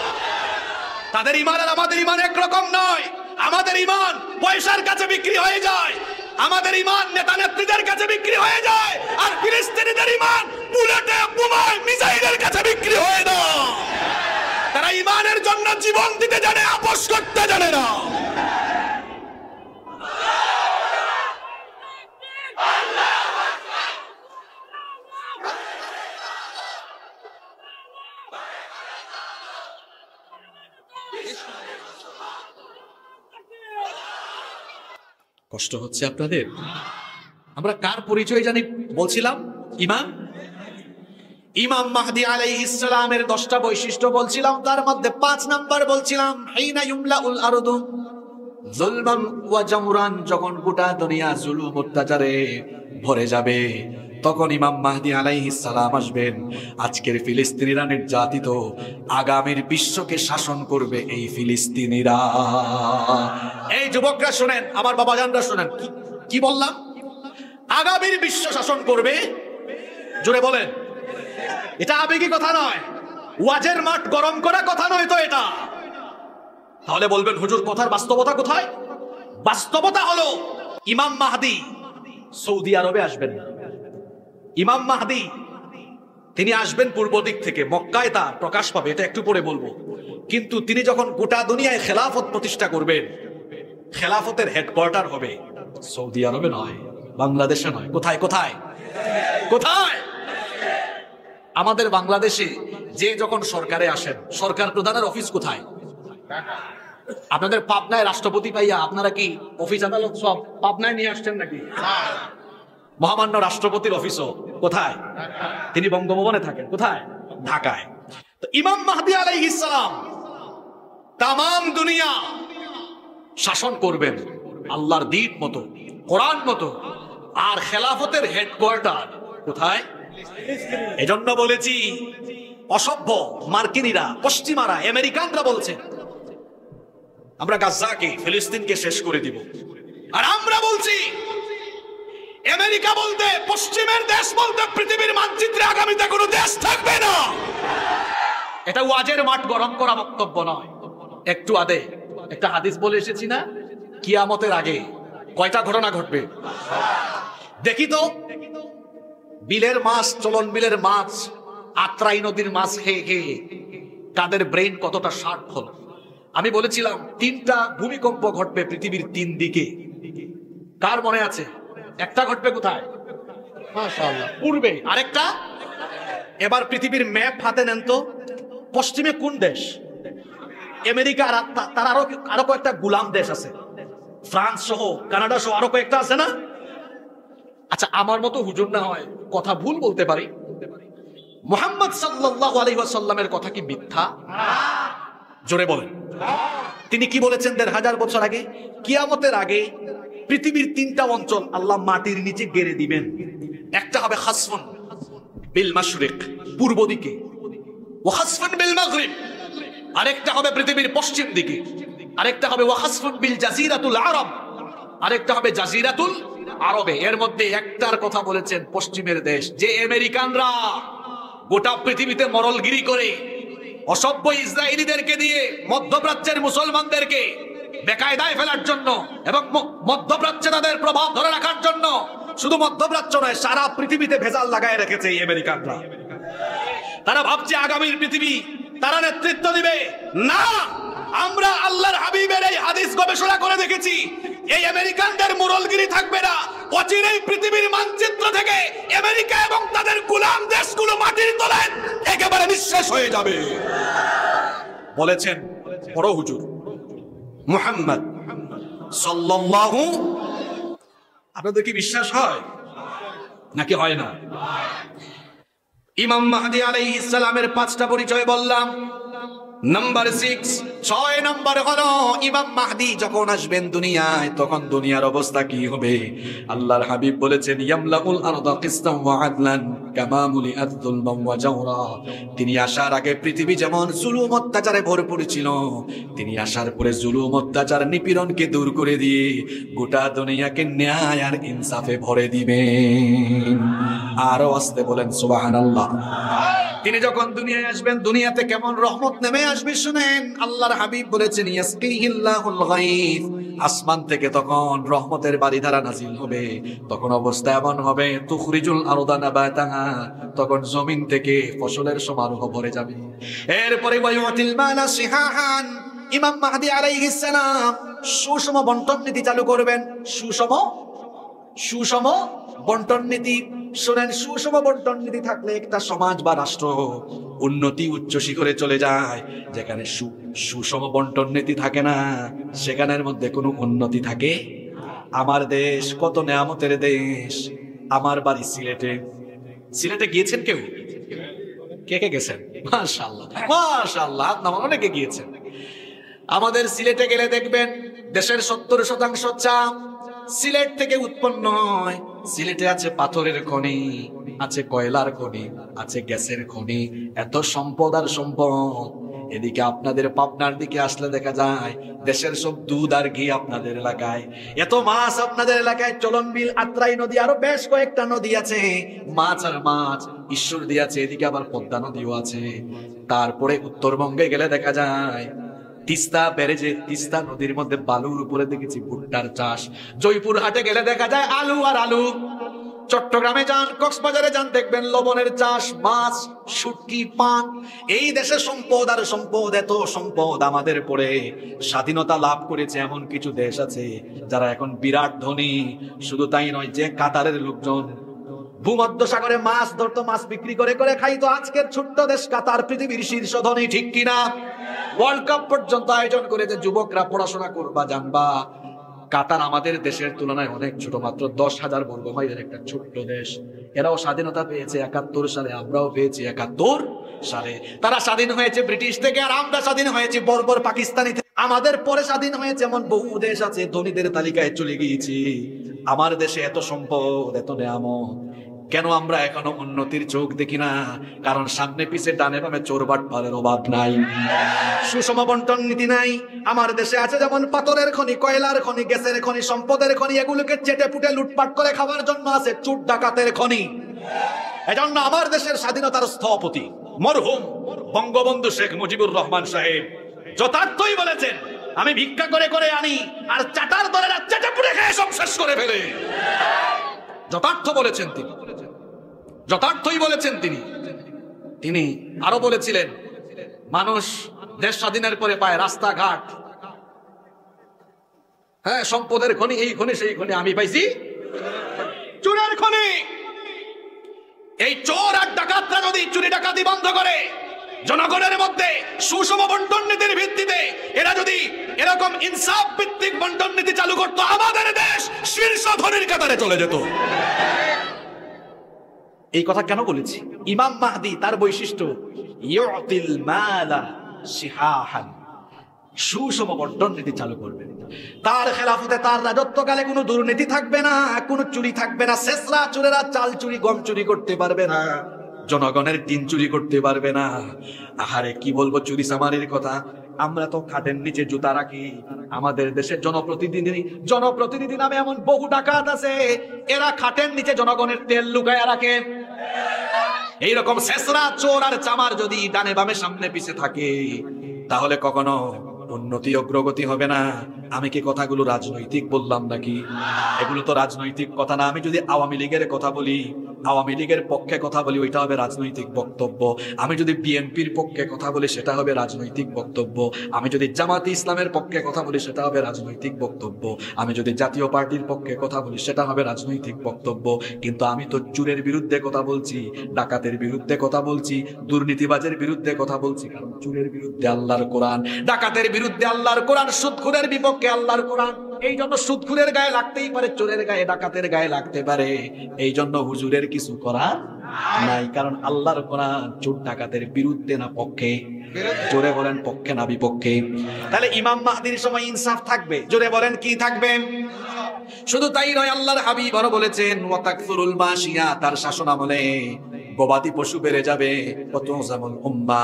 তাদের ঈমান আর আমাদের ঈমান একরকম নয়। আমাদের ঈমান পয়সার কাছে বিক্রি হয়ে যায়, আমাদের ঈমান নেতা নেত্রীদের কাছে বিক্রি হয়ে যায়, আর ফিলিস্তিনিদের ঈমান বুলেটে বোমায় মিসাইলের কাছে বিক্রি হয় না। তারা ঈমানের জন্য জীবন দিতে জানে, আপোষ করতে জানে না। কষ্ট হচ্ছে আপনাদের? আমরা কার পরিচয় জানি বলছিলাম? ইমাম মাহদী আলাইহিস সালামের 10টা বৈশিষ্ট্য বলছিলাম, তার মধ্যে 5 নাম্বার বলছিলাম হাইনা ইউমলাউল আরদু যুলমান ওয়া জামরান, যখন গোটা দুনিয়া জুলুম অত্যাচারে ভরে যাবে তখন ইমাম মাহদী আলাইহিস সালাম আসবেন। আজকের ফিলিস্তিনিরা নির্যাতিত, আগামীর বিশ্বকে শাসন করবে এই ফিলিস্তিনিরা। এই যুবকরা শুনেন, আমার বাবাজানরা শুনেন, কি বললাম? আগামীর বিশ্ব শাসন করবে। জোরে বলেন। এটা আবেগী কথা নয়, ওয়াজের মাঠ গরম করা কথা নয় তো এটা। তাহলে বলবেন হুজুর কথার বাস্তবতা কোথায়? বাস্তবতা হলো ইমাম মাহদী সৌদি আরবে আসবেন না। ইমাম মাহদী তিনি আসবেন পূর্ব দিক থেকে, মক্কায় তার প্রকাশ পাবে, এটা একটু পরে বলবো। কিন্তু তিনি যখন গোটা দুনিয়ায় খেলাফত প্রতিষ্ঠা করবেন, খেলাফতের হেডকোয়ার্টার হবে সৌদি আরবে নয়, বাংলাদেশে নয়। কোথায় কোথায় কোথায়? আমাদের বাংলাদেশে যে যখন সরকারে আসেন, সরকার প্রধানের অফিস কোথায়? আপনাদের পাবনায় রাষ্ট্রপতি পাইয়া আপনারা কি অফিস আদালত সব পাবনায় নিয়ে আসছেন নাকি? মহামান্য রাষ্ট্রপতির অফিসও কোথায়? তিনি বঙ্গভবনে থাকেন। কোথায়? ঢাকায়। তো ইমাম মাহদী আলাইহিস সালাম তামাম দুনিয়া শাসন করবেন আল্লাহর দ্বীন মতো, কোরআন মতো। আর খেলাফতের হেডকোয়ার্টার কোথায়? এজন্য বলেছি অসভ্য মার্কিনীরা, পশ্চিমারা, আমেরিকানরা বলছে আমরা গাজাকে, ফিলিস্তিনকে শেষ করে দিব। আর আমরা বলছি আমেরিকা বলতে, পশ্চিমের দেশ বলতে পৃথিবীর মানচিত্রে আগামীতে কোনো দেশ থাকবে না। এটা ওয়াজের মাঠ গরম করা বক্তব্য নয়। একটু আগে একটা হাদিস বলে এসেছি না, কিয়ামতের আগে কয়টা ঘটনা ঘটবে দেখি তো। বিলের মাছ, চলন বিলের মাছ, আত্রাই নদীর মাছ খেয়ে খেয়ে তাদের ব্রেইন কতটা শার্প হলো। আমি বলেছিলাম 3টা ভূমিকম্প ঘটবে পৃথিবীর 3 দিকে। কার মনে আছে? একটা ঘটবে কোথায়? মাশাআল্লাহ, পূর্বে। আরেকটা? এবার পৃথিবীর ম্যাপ হাতে নেন তো, পশ্চিমে কোন দেশ? আমেরিকা, আর তার আরো কয়েকটা গোলাম দেশ আছে, ফ্রান্স সহ, কানাডা সহ আরো কয়েকটা আছে না? আচ্ছা, আমার মতো হুজুর না হয় কথা ভুল বলতে পারি। মুহাম্মদ সাল্লাল্লাহু আলাইহি ওয়াসাল্লামের কথা কি মিথ্যা? জোরে বলেন। তিনি কি বলেছেন 1500 বছর আগে? কিয়ামতের আগে পৃথিবীর 3টা অঞ্চল আল্লাহ মাটির নিচে গেড়ে দিবেন। একটা হবে খাসফুন বিল মাশরিক, পূর্ব দিকে, ওয়া খাসফুন বিল মাগরিব। আরেকটা হবে পৃথিবীর পশ্চিম দিকে। আরেকটা হবে ওয়া খাসফুন বিল জাজিরাতুল আরব। আরেকটা হবে জাজিরাতুল আরবে। এর মধ্যে একটার কথা বলেছেন পশ্চিমের দেশ, যে আমেরিকানরা গোটা পৃথিবীতে মরলগিরি করে অসভ্য ইসরায়েলিদেরকে দিয়ে মধ্যপ্রাচ্যের মুসলমানদেরকে বেকায়দায় ফেলার জন্য এবং মধ্যপ্রাচ্যে তাদের প্রভাব ধরে রাখার জন্য, শুধু মধ্যপ্রাচ্য নয়, সারা পৃথিবীতে ভেজাল লাগায় রেখেছে এই আমেরিকানরা। তারা ভাবছে আগামীর পৃথিবী তারা নেতৃত্ব দিবে। না, আমরা আল্লাহর হাবিবের এই হাদিস গবেষণা করে দেখেছি, এই আমেরিকানদের মুরলগিরি থাকবে না। অচিরেই পৃথিবীর মানচিত্র থেকে আমেরিকা এবং তাদের গোলাম দেশগুলো মাটির তলায় একেবারে নিঃশেষ হয়ে যাবে বলেছেন বড় হুজুর মুহাম্মদ সাল্লাল্লাহু। আপনাদের কি বিশ্বাস হয় নাকি হয় না? ইমাম মাহদী আলাইহিস সালামের 5টা পরিচয় বললাম। নাম্বার 6 নম্বর হলো ইমাম মাহদী যখন আসবেন দুনিয়ায়, তখন দুনিয়ার অবস্থা কি হবে? আল্লাহর হাবিব বলেছেন, ইয়ামলাউল আরদা কিসতান ওয়া আদলান কামা মুলিআত যুলমান ওয়া জাওরা। তিনি আসার আগে পৃথিবী যেমন জুলুম অত্যাচারে ভরপুর ছিল, তিনি আসার পরে জুলুম অত্যাচার নিপীড়নকে দূর করে দিয়ে গোটা দুনিয়াকে ন্যায় আর ইনসাফে ভরে দিবেন। আরো আস্তে বলেন সুবহানাল্লাহ। তিনি যখন দুনিয়ায় আসবেন, দুনিয়াতে কেমন রহমত নেমে আসবে শুনেন। আল্লাহর হাবিব বলেছেন, ইয়াসকিহিল্লাহুল গায়থ। আসমান থেকে তখন রহমতের বারিধারা নাজিল হবে। তখন অবস্থা এমন হবে, তুখরিজুল আরদা নাবাতাহা, তখন জমিন থেকে ফসলের সমারোহ ভরে যাবে। এরপরে ওয়ায়ুতিল মালা সিহাহান, ইমাম মাহদী আলাইহিস সালাম সুষম বন্টন নীতি চালু করবেন। সুষম বন্টন নীতি। শোনেন, সুষম বন্টন নীতি থাকলে একটা সমাজ বা রাষ্ট্র উন্নতি উচ্চ শিখরে চলে যায়। যেখানে সুষম বন্টন নীতি থাকে না, সেখানের মধ্যে কোনো উন্নতি থাকে। আমার দেশ কত নেয়ামতের দেশ। আমার বাড়ি সিলেটে। সিলেটে গিয়েছেন কেউ? কে কে গেছেন? মাশাআল্লাহ মাশাআল্লাহ, আপনারা অনেকে গিয়েছেন। আমাদের সিলেটে গেলে দেখবেন দেশের 70% চা সিলেট থেকে উৎপন্ন হয়। সিলেটে আছে পাথরের খনি, আছে কয়লার খনি, আছে গ্যাসের খনি, এত সম্পদ আর সম্পদ। এদিকে আপনাদের পাবনার দিকে আসলে দেখা যায় দেশের সব দুধ আর ঘি আপনাদের এলাকায়, এত মাছ আপনাদের এলাকায়। চলনবিল, আত্রাই নদী, আরো বেশ কয়েকটা নদী আছে, মাছ আর মাছ। ঈশ্বরদী আছে, এদিকে আবার পদ্মা নদীও আছে। তারপরে উত্তরবঙ্গে গেলে দেখা যায় তিস্তা ব্যারেজে, তিস্তা নদীর মধ্যে বালুর উপরে দেখেছি ভুট্টার চাষ। জয়পুর হাটে গেলে দেখা যায় আলু আর আলু। চট্টগ্রামে যান, কক্সবাজারে যান, দেখবেন লবণের চাষ, মাছ, শুটকি, পান। এই দেশে সম্পদ আর সম্পদ, এত সম্পদ। আমাদের পরে স্বাধীনতা লাভ করেছে এমন কিছু দেশ আছে যারা এখন বিরাট ধনী। শুধু তাই নয়, যে কাতারের লোকজন ভূমধ্য সাগরে মাছ ধরতো, মাছ বিক্রি করে করে খাইতো, আজকের ছোট্ট দেশ কাতার পৃথিবীর শীর্ষ ধনী, ঠিক কিনা? ওয়ার্ল্ড কাপ পর্যন্ত আয়োজন করেছে, যুবকরা পড়াশোনা করবা জানবা। কাতার আমাদের দেশের তুলনায় অনেক ছোট, মাত্র 10,000 বর্গ মাইলের একটা ছোট্ট দেশ। এরাও স্বাধীনতা পেয়েছে 71 সালে, আমরাও পেয়েছি 71 সালে। তারা স্বাধীন হয়েছে ব্রিটিশ থেকে, আর আমরা স্বাধীন হয়েছি বর্বর পাকিস্তানি থেকে। আমাদের পরে স্বাধীন হয়েছে এমন বহু দেশ আছে, ধনীদের তালিকায় চলে গিয়েছি। আমার দেশে এত সম্পদ, এত নেয়ামত, কেন আমরা এখনো উন্নতির চোখ দেখি না? কারণ সামনে পিছে ডানে বামে চোর বাটপারের অভাব নাই, সুষম বন্টন নীতি নাই। আমার দেশে আছে যেমন পাথরের খনি, কয়লার খনি, গ্যাসের খনি, সম্পদের খনি। এগুলোকে চেটে পুটে লুটপাট করে খাওয়ার জন্য আছে চুট ডাকাতের খনি। এজন্য আমার দেশের স্বাধীনতার স্থপতি মরহুম বঙ্গবন্ধু শেখ মুজিবুর রহমান সাহেব যথার্থই বলেছেন, আমি ভিক্ষা করে করে আনি আর চাটার দলেরা চেটে পুটে খেয়ে সব শেষ করে ফেলে। যথার্থ বলেছেন তিনি, যথার্থই বলেছেন তিনি। তিনি আরো বলেছিলেন, মানুষ দেশ স্বাধীনের পরে পায় রাস্তাঘাট, হ্যাঁ, সম্পদের খনি, এই খনি সেই খনি, আমি পাইছি চোরের খনি। এই চোর আর ডাকাতরা যদি চুরি ডাকাতি বন্ধ করে, জনগণের মধ্যে সুষম বন্টন নীতির ভিত্তিতে এরা যদি এরকম ইনসাফ ভিত্তিক বন্টন নীতি চালু করতো, আমাদের দেশ শীর্ষ ধনীর কাতারে চলে যেত। এই কথা কেন বলেছি? ইমাম মাহদী তার বৈশিষ্ট্য ইউতিল মালা সিহাহান, সুষম বন্টন নীতি চালু করবেন। তার খেলাফতে, তার রাজত্বকালে কোনো দুর্নীতি থাকবে না, কোনো চুরি থাকবে না। শেষরা চোরেরা চাল চুরি, গম চুরি করতে পারবে না। জনগণের টিন চুরি করতে পারবে না। আহারে কি বলবো চুরি চামারির কথা, আমরা তো খাটের নিচে জুতা রাখি। আমাদের দেশের জনপ্রতিনিধি নামে এমন বহু ডাকাত আছে, এরা খাটের নিচে জনগণের তেল লুকায়া রাখে। এইরকম শেষরা চোর আর চামার যদি ডানে বামে সামনে পিছে থাকে, তাহলে কখনো উন্নতি অগ্রগতি হবে না। আমি কি কথাগুলো রাজনৈতিক বললাম নাকি? এগুলো তো রাজনৈতিক কথা না। আমি যদি আওয়ামী লীগের কথা বলি, আওয়ামী লীগের পক্ষে কথা বলি, ওইটা হবে রাজনৈতিক বক্তব্য। আমি যদি বিএনপির পক্ষে কথা বলি, সেটা হবে রাজনৈতিক বক্তব্য। আমি যদি জামাতে ইসলামের পক্ষে কথা বলি, সেটা হবে রাজনৈতিক বক্তব্য। আমি যদি জাতীয় পার্টির পক্ষে কথা বলি, সেটা হবে রাজনৈতিক বক্তব্য। কিন্তু আমি তো চুরের বিরুদ্ধে কথা বলছি, ডাকাতের বিরুদ্ধে কথা বলছি, দুর্নীতিবাজের বিরুদ্ধে কথা বলছি। কারণ চুরের বিরুদ্ধে আল্লাহর কোরআন, ডাকাতের বিরুদ্ধে আল্লাহর কোরআন, সুদখোরের বিপক্ষে আল্লাহর কোরআন। এই জন্য সুদখোরের গায়ে লাগতেই পারে, চোরের গায়ে, ডাকাতের গায়ে লাগতে পারে। এই জন্য হুজুরের কিছু করার নাই, কারণ আল্লাহর কোরআন চোর ডাকাতের বিরুদ্ধে না পক্ষে। জোরে বলেন পক্ষে না বিপক্ষে? তাহলে ইমাম মাহদির সময় ইনসাফ থাকবে। জোরে বলেন কি থাকবে? শুধু তাই নয়, আল্লাহর হাবিব আরো বলেছেন ওয়া তাকসুরুল মাশিয়া, তার শাসন আমলে গবাদি পশু বেড়ে যাবে। কত যেমন উম্মা,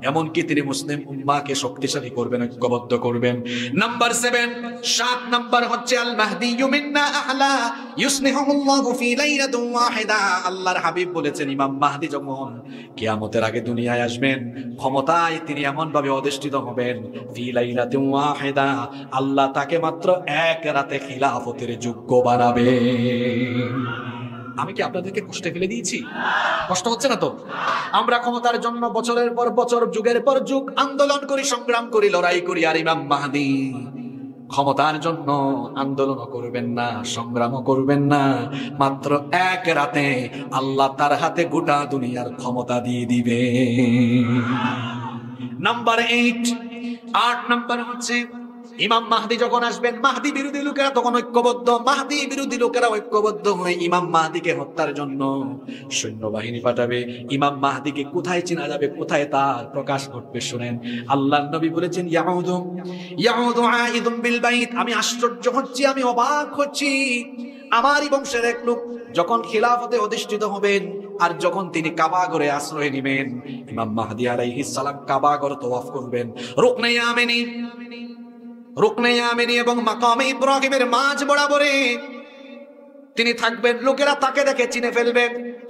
এমনকি তিনি মুসলিম উম্মাকে শক্তিশালী করবেন, ঐক্যবদ্ধ করবেন। নাম্বার 7, 7 নাম্বার হচ্ছে আল মাহদিয়্যু মিন্না আহলা ইউসলিহুল্লাহু ফি লাইলাতিন ওয়াহিদা। আল্লাহর হাবিব বলেছেন ইমাম মাহদি যখন কিয়ামতের আগে দুনিয়ায় আসবেন, ক্ষমতায় তিনি এমন ভাবে অধিষ্ঠিত হবেন, ফি লাইলাতিন ওয়াহিদা, আল্লাহ তাকে মাত্র এক রাতে খিলাফতের যোগ্য বানাবে। আমি কি আপনাদেরকে কষ্টে ফেলে দিয়েছি? কষ্ট হচ্ছে না তো? আমরা ক্ষমতার জন্য বছরের পর বছর, যুগের পর যুগ আন্দোলন করি, সংগ্রাম করি, লড়াই করি। আর ইমাম মাহদি ক্ষমতার জন্য আন্দোলনও করবেন না, সংগ্রামও করবেন না, মাত্র এক রাতে আল্লাহ তার হাতে গোটা দুনিয়ার ক্ষমতা দিয়ে দিবে। নাম্বার 8 নাম্বার হচ্ছে ইমাম মাহদি যখন আসবেন, মাহদি বিরোধী লোকেরা তখন ঐক্যবদ্ধ, মাহদি বিরোধী লোকেরা ঐক্যবদ্ধ হয়ে ইমাম মাহদিকে হত্যার জন্য সৈন্যবাহিনী পাঠাবে। ইমাম মাহদিকে কোথায় চেনা যাবে, কোথায় তার প্রকাশ ঘটবে? শুনেন, আল্লাহর নবী বলেছেন ইয়াউদু আইদুম বিল বাইত। আমি আশ্চর্য হচ্ছি, আমি অবাক হচ্ছি, আমারই বংশের এক লোক যখন খিলাফতে অধিষ্ঠিত হবেন, আর যখন তিনি কাবা ঘরে আশ্রয় নেবেন, ইমাম মাহদি আলাইহিস সালাম কাবা ঘর তওয়াফ করবেন। রুকনে ইয়ামিনী এবং মাকামে ইব্রাহিমের মাঝ বরাবরে তিনি থাকবেন। লোকেরা তাকে দেখে চিনে ফেলবে।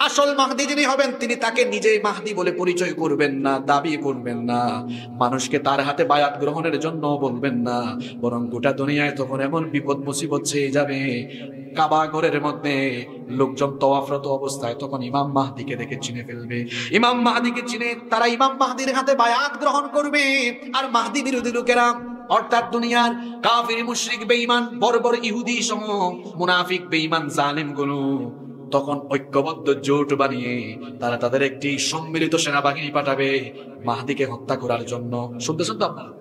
আসল মাহদি যিনি হবেন, তিনি তাকে নিজেই মাহদি বলে পরিচয় করবেন না, দাবি করবেন না, মানুষকে তার হাতে বায়াত গ্রহণের জন্য বলবেন না, বরং গোটা দুনিয়ায় তখন এমন বিপদ মুসিবত ছেয়ে যাবে, কাবা ঘরের মধ্যে লোকজন তওয়াফরত অবস্থায় তখন ইমাম মাহদিকে দেখে চিনে ফেলবে। ইমাম মাহদিকে চিনে তারা ইমাম মাহদির হাতে বায়াত গ্রহণ করবে। আর মাহদি বিরোধী লোকেরা, অর্থাৎ দুনিয়ার কাফির, মুশরিক, বেঈমান, বর্বর ইহুদি সহ মুনাফিক, বেঈমান, জালিম গুলো তখন ঐক্যবদ্ধ জোট বানিয়ে তারা তাদের একটি সম্মিলিত সেনাবাহিনী পাঠাবে মাহদিকে হত্যা করার জন্য। শুনতেছেন তো আপনারা?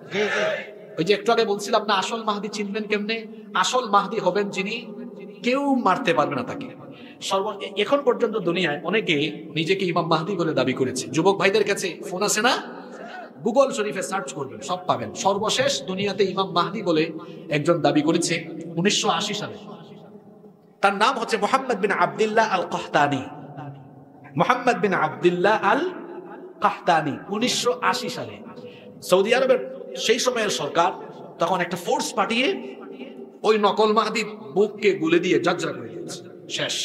ওই যে একটু আগে বলছিলাম না, আসল মাহদি চিনবেন কেমনে? আসল মাহদি হবেন যিনি কেউ মারতে পারবে না তাকে। এখন পর্যন্ত দুনিয়ায় অনেকে নিজেকে ইমাম মাহদি বলে দাবি করেছে। যুবক ভাইদের কাছে ফোন আছে না? গুগল শরীফে সার্চ করবেন, সব পাবেন। সর্বশেষ দুনিয়াতে ইমাম মাহদি বলে একজন দাবি করেছে 1980 সালে। তার নাম হচ্ছে মুহাম্মদ বিন আব্দুল্লাহ আল কাহতানি। মুহাম্মদ বিন আব্দুল্লাহ আল কাহতানি 1980 সালে সৌদি আরবের সেই সময়ের সরকার তখন একটা ফোর্স পাঠিয়ে ওই নকল মাহদির বুককে গুলে দিয়ে জাজরা করে দিয়েছে, শেষ।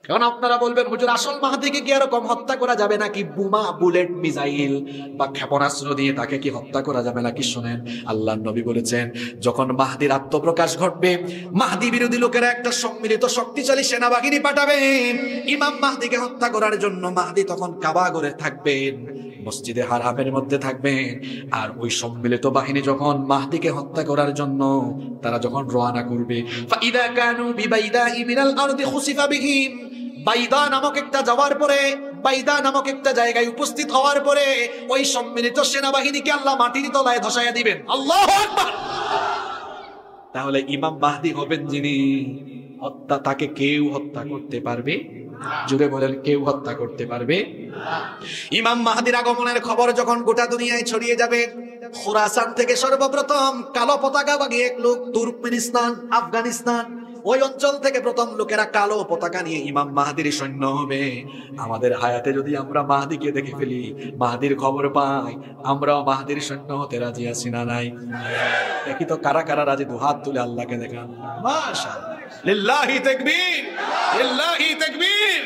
কারণ আপনারা বলবেন হুজুর আসল মাহদিকে কি এরকম হত্যা করা যাবে নাকি? বোমা, বুলেট, মিসাইল বা ক্ষেপণাস্ত্র দিয়ে তাকে কি হত্যা করা যাবে নাকি? শোনেন, আল্লাহর নবী বলেছেন যখন মাহদির আত্মপ্রকাশ ঘটবে, মাহদি বিরোধী লোকেরা একটা সম্মিলিত শক্তিশালী সেনাবাহিনী পাঠাবে ইমাম মাহদিকে হত্যা করার জন্য। মাহদি তখন কাবা ঘরে থাকবেন, মসজিদে হারামের মধ্যে থাকবেন। আর ওই সম্মিলিত বাহিনী যখন মাহদিকে হত্যা করার জন্য তারা যখন রওনা করবে, ফাইদা কানু বিবাইদা মিনাল আরদি খুসিফা বিহিম, বাইদা নামক একটা যাওয়ার পরে, বাইদা নামক একটা জায়গায় উপস্থিত হওয়ার পরে ওই সম্মিলিত সেনাবাহিনীকে আল্লাহ মাটির তলায় ধসাইয়া দিবেন। আল্লাহু আকবার। তাহলে ইমাম মাহদি হবেন যিনি হত্যা, তাকে কেউ হত্যা করতে পারবে? জুড়ে বলেন, কেউ হত্যা করতে পারবে? ইমাম মাহদির আগমনের খবর যখন গোটা দুনিয়ায় ছড়িয়ে যাবে, খুরাসান থেকে সর্বপ্রথম কালো পতাকা বাগিয়ে এক লোক তুর্কমেনিস্তান, আফগানিস্তান, ওই অঞ্চল থেকে প্রথম লোকেরা কালো পতাকা নিয়ে ইমাম মাহদির সৈন্য হবে। আমাদের হায়াতে যদি আমরা মাহদিকে দেখে ফেলি, মাহদির খবর পাই, আমরাও মাহদির সৈন্য হতে রাজি আছি না নাই? দেখি তো কারা কারা রাজি, দুহাত তুলে আল্লাহকে দেখান। মাশাআল্লাহ, লিল্লাহি তাকবীর, লিল্লাহি তাকবীর।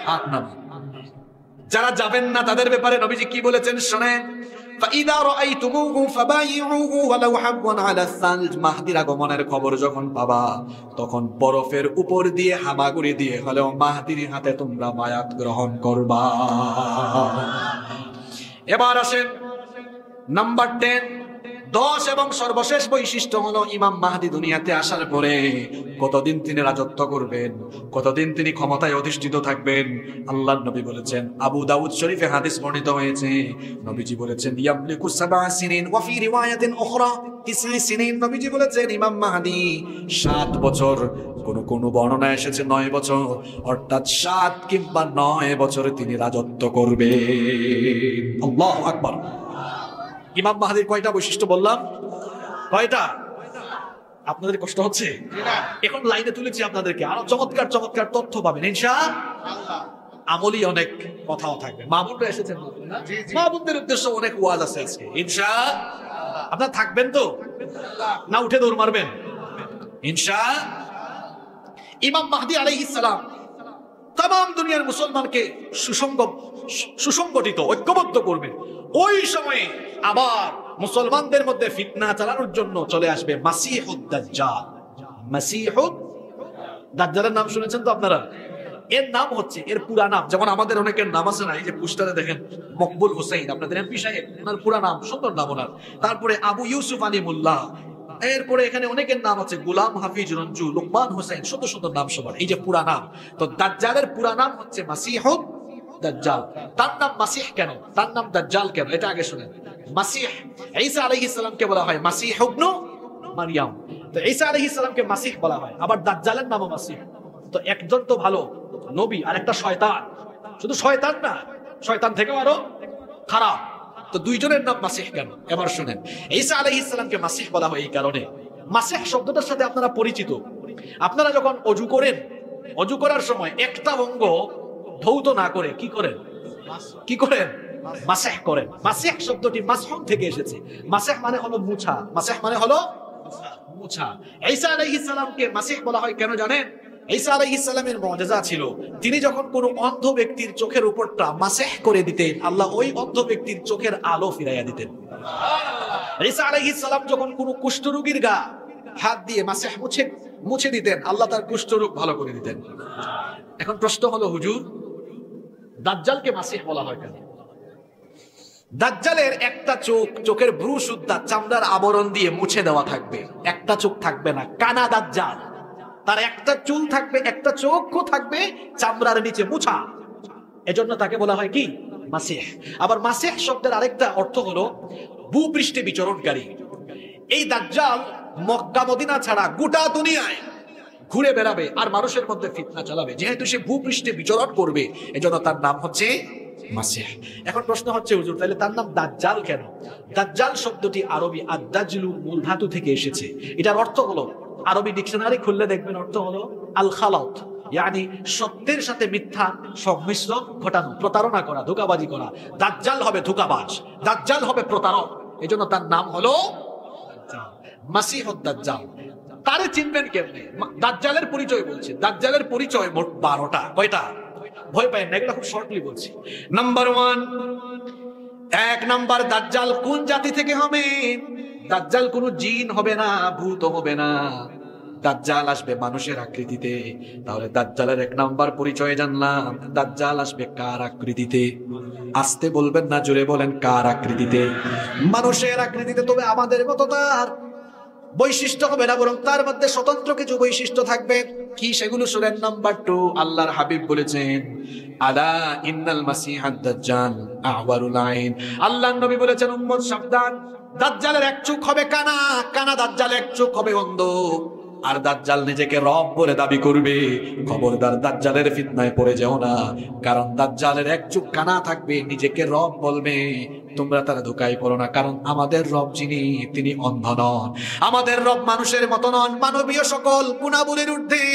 হাত নামান। যারা যাবেন না তাদের ব্যাপারে নবীজি কি বলেছেন শুনেন। فَإِذَا رَأَيْتُمُوهُ فَبَايِعُوهُ وَلَوْ حَبًّا عَلَى الثَّلْجِ। মাহদির আগমনের খবর যখন পাবা, তখন বরফের উপর দিয়ে হামাগুড়ি দিয়ে হলেও মাহদির হাতে তোমরা বায়াত গ্রহণ করবা। এবার আসেন নাম্বার 10, 10 এবং সর্বশেষ বৈশিষ্ট্য হলো ইমাম মাহদি দুনিয়াতে আসার পরে কতদিন তিনি রাজত্ব করবেন, কতদিন তিনি ক্ষমতায় অধিষ্ঠিত থাকবেন। আল্লাহর নবী বলেছেন, আবু দাউদ শরীফে হাদিস বর্ণিত হয়েছে, নবীজি বলেছেন ইয়ামলিকু 7 সিনিন ওয়া ফি রিওয়ায়াতিন উখরা 9 সিনিন। নবীজি বলেছেন ইমাম মাহদি 7 বছর, কোন বর্ণনা এসেছে 9 বছর, অর্থাৎ 7 কিংবা 9 বছরে তিনি রাজত্ব করবেন। আল্লাহু আকবার। ইমাম মাহদির কয়টা বৈশিষ্ট্য বললাম? কয়টা? আপনাদের কষ্ট হচ্ছে? এখন লাইনে তুলেছি আপনাদেরকে, আরো চমৎকার চমৎকার তথ্য পাবেন ইনশাআল্লাহ। আমলি অনেক কথাও থাকবে। মামুনরা এসেছেন না? মামুনদের উদ্দেশ্যে অনেক ওয়াজ আছে আজকে ইনশাআল্লাহ। আপনারা থাকবেন তো না উঠে দৌড় মারবেন? ইনশাআল্লাহ। ইমাম মাহদি আলাইহিস সালাম তাম দুনিয়ার মুসলমানকে সুসংগঠিত ঐক্যবদ্ধ করবে। ওই সময়ে আবার মুসলমানদের মধ্যে ফিতনা চালানোর জন্য চলে আসবে মাসিহুদ দাজ্জাল। মাসিহুদ দাজ্জালের নাম শুনেছেন তো আপনারা? এর নাম হচ্ছে, এর পুরা নাম, যেমন আমাদের অনেকের নাম আছে না, এই যে পোস্টারে দেখেন মকবুল হোসেন, আপনাদের এমপি সাহেব, ওনার পুরা নাম, সুন্দর নাম ওনার। তারপরে আবু ইউসুফ আলী মোল্লা, এরপরে এখানে অনেকের নাম আছে, গোলাম হাফিজ রঞ্জু, লোকমান হোসেন, সুন্দর সুন্দর নাম সবার। এই যে পুরা নাম, তো দাজ্জালের পুরা নাম হচ্ছে মাসিহুদ দাজ্জাল। তার নাম মাসিহ কেন, তার নাম দাজ্জাল কেন, এটা আগে শুনেন। মাসিহ, ঈসা আলাইহিস সালামকে বলা হয় মাসিহ ইবনে মারইয়াম, তো ঈসা আলাইহিস সালামকে মাসিহ বলা হয়, আবার দাজ্জালের নামও মাসিহ। তো একজন তো ভালো নবী আর একটা শয়তান, শুধু শয়তান না, শয়তান থেকেও আরো খারাপ, তো দুইজনের নাম মাসিহ কেন? এবার শুনেন, ঈসা আলাইহিস সালামকে মাসিহ বলা হয় এই কারণে, মাসিহ শব্দটার সাথে আপনারা পরিচিত। আপনারা যখন অজু করেন, অজু করার সময় একটা অঙ্গ ধৌত না করে কি করেন? কি করেন? মাসিহ করেন। মাসিহ শব্দটি মাসহুন থেকে এসেছে। মাসিহ মানে হলো মুছা, মাসিহ মানে হলো মুছা। ঈসা আলাইহিস সালামকে মাসিহ বলা হয় কেন জানেন? ঈসা আলাইহিস সালামের মুজিজা ছিল, তিনি যখন কোনো অন্ধ ব্যক্তির চোখের উপরটা মাসিহ করে দিতেন, আল্লাহ ওই অন্ধ ব্যক্তির চোখের আলো ফিরাইয়া দিতেন। ঈসা আলাইহিস সালাম যখন কোনো কুষ্ঠরোগীর গা হাত দিয়ে মাসিহ মুছে দিতেন, আল্লাহ তার কুষ্ঠরোগ ভালো করে দিতেন। এখন প্রশ্ন হলো, হুজুর দাজ্জালকে মাসিহ বলা হয় কেন? দাজ্জালের একটা চোখ, চোখের ভ্রু সুদ্ধা চামড়ার আবরণ দিয়ে মুছে দেওয়া থাকবে, একটা চোখ থাকবে না, কানা দাজ্জাল। তার একটা চুল থাকবে, একটা চোখও থাকবে চামড়ার নিচে মুছা, এজন্য তাকে বলা হয় কি? মাসিহ। আবার মাসিহ শব্দের আরেকটা অর্থ হলো ভূপৃষ্ঠে বিচরণকারী। এই দাজ্জাল মক্কা মদিনা ছাড়া গোটা দুনিয়ায় ঘুরে বেড়াবে আর মানুষের মধ্যে ফিতনা চালাবে, যেহেতু সে ভূপৃষ্ঠে বিচরণ করবে, এজন্য তার নাম হচ্ছে মাসিহ। এখন প্রশ্ন হচ্ছে, হুজুর তাহলে তার নাম দাজ্জাল কেন? দাজ্জাল শব্দটি আরবি আদ-দাজলু মূল ধাতু থেকে এসেছে। এটার অর্থ হলো, আরবি ডিকশনারি খুললে দেখবেন অর্থ হলো আল খালাত, ইয়ানি সত্যের সাথে মিথ্যা সংমিশ্রণ ঘটানো, প্রতারণা করা, ধোঁকাবাজি করা। দাজ্জাল হবে ধোঁকাবাজ, দাজ্জাল হবে প্রতারক, এজন্য তার নাম হলো মাসিহুদ দাজ্জাল। তারে চিনবেন কেমনে? দাজ্জালের পরিচয় বলছে, দাজ্জালের পরিচয় মোট 12টা। কয়টা? ভয় পায় না, এগুলো খুব শর্টলি বলছি। নাম্বার 1, 1 নাম্বার, দাজ্জাল কোন জাতি থেকে হবে? দাজ্জাল কোনো জিন হবে না, ভূত হবে না, দাজ্জাল আসবে মানুষের আকৃতিতে। তাহলে দাজ্জালের 1 নাম্বার পরিচয় জানলাম, দাজ্জাল আসবে কার আকৃতিতে? আসতে বলবেন না, জোরে বলেন, কার আকৃতিতে? মানুষের আকৃতিতে। তবে আমাদের মতো তার বৈশিষ্ট্য হবে না, বরং তার মধ্যে স্বতন্ত্র কিছু বৈশিষ্ট্য থাকবে। কি সেগুলো শুনেন। নাম্বার 2, আল্লাহর হাবিব বলেছেন, আলা ইন্নাল মাসিহাদ দাজ্জাল আওয়ারুল আইন। আল্লাহর নবী বলেছেন, উম্মত সাবধান, দাজ্জালের 1 চোখ হবে কানা, কানা দাজ্জাল 1 চোখ হবে অন্ধ। আর দাজ্জাল নিজেকে রব বলে দাবি করবে। খবরদার দাজ্জালের ফিতনায় পড়ে যেও না, কারণ দাজ্জালের এক চোখ কানা থাকবে, নিজেকে রব বলবে। তোমরা তারা ধোকায় পড়ো না, কারণ আমাদের রব যিনি, তিনি অন্ধ নন। আমাদের রব মানুষের মতো নন, মানবীয় সকল গুণাবলীর ঊর্ধ্বে।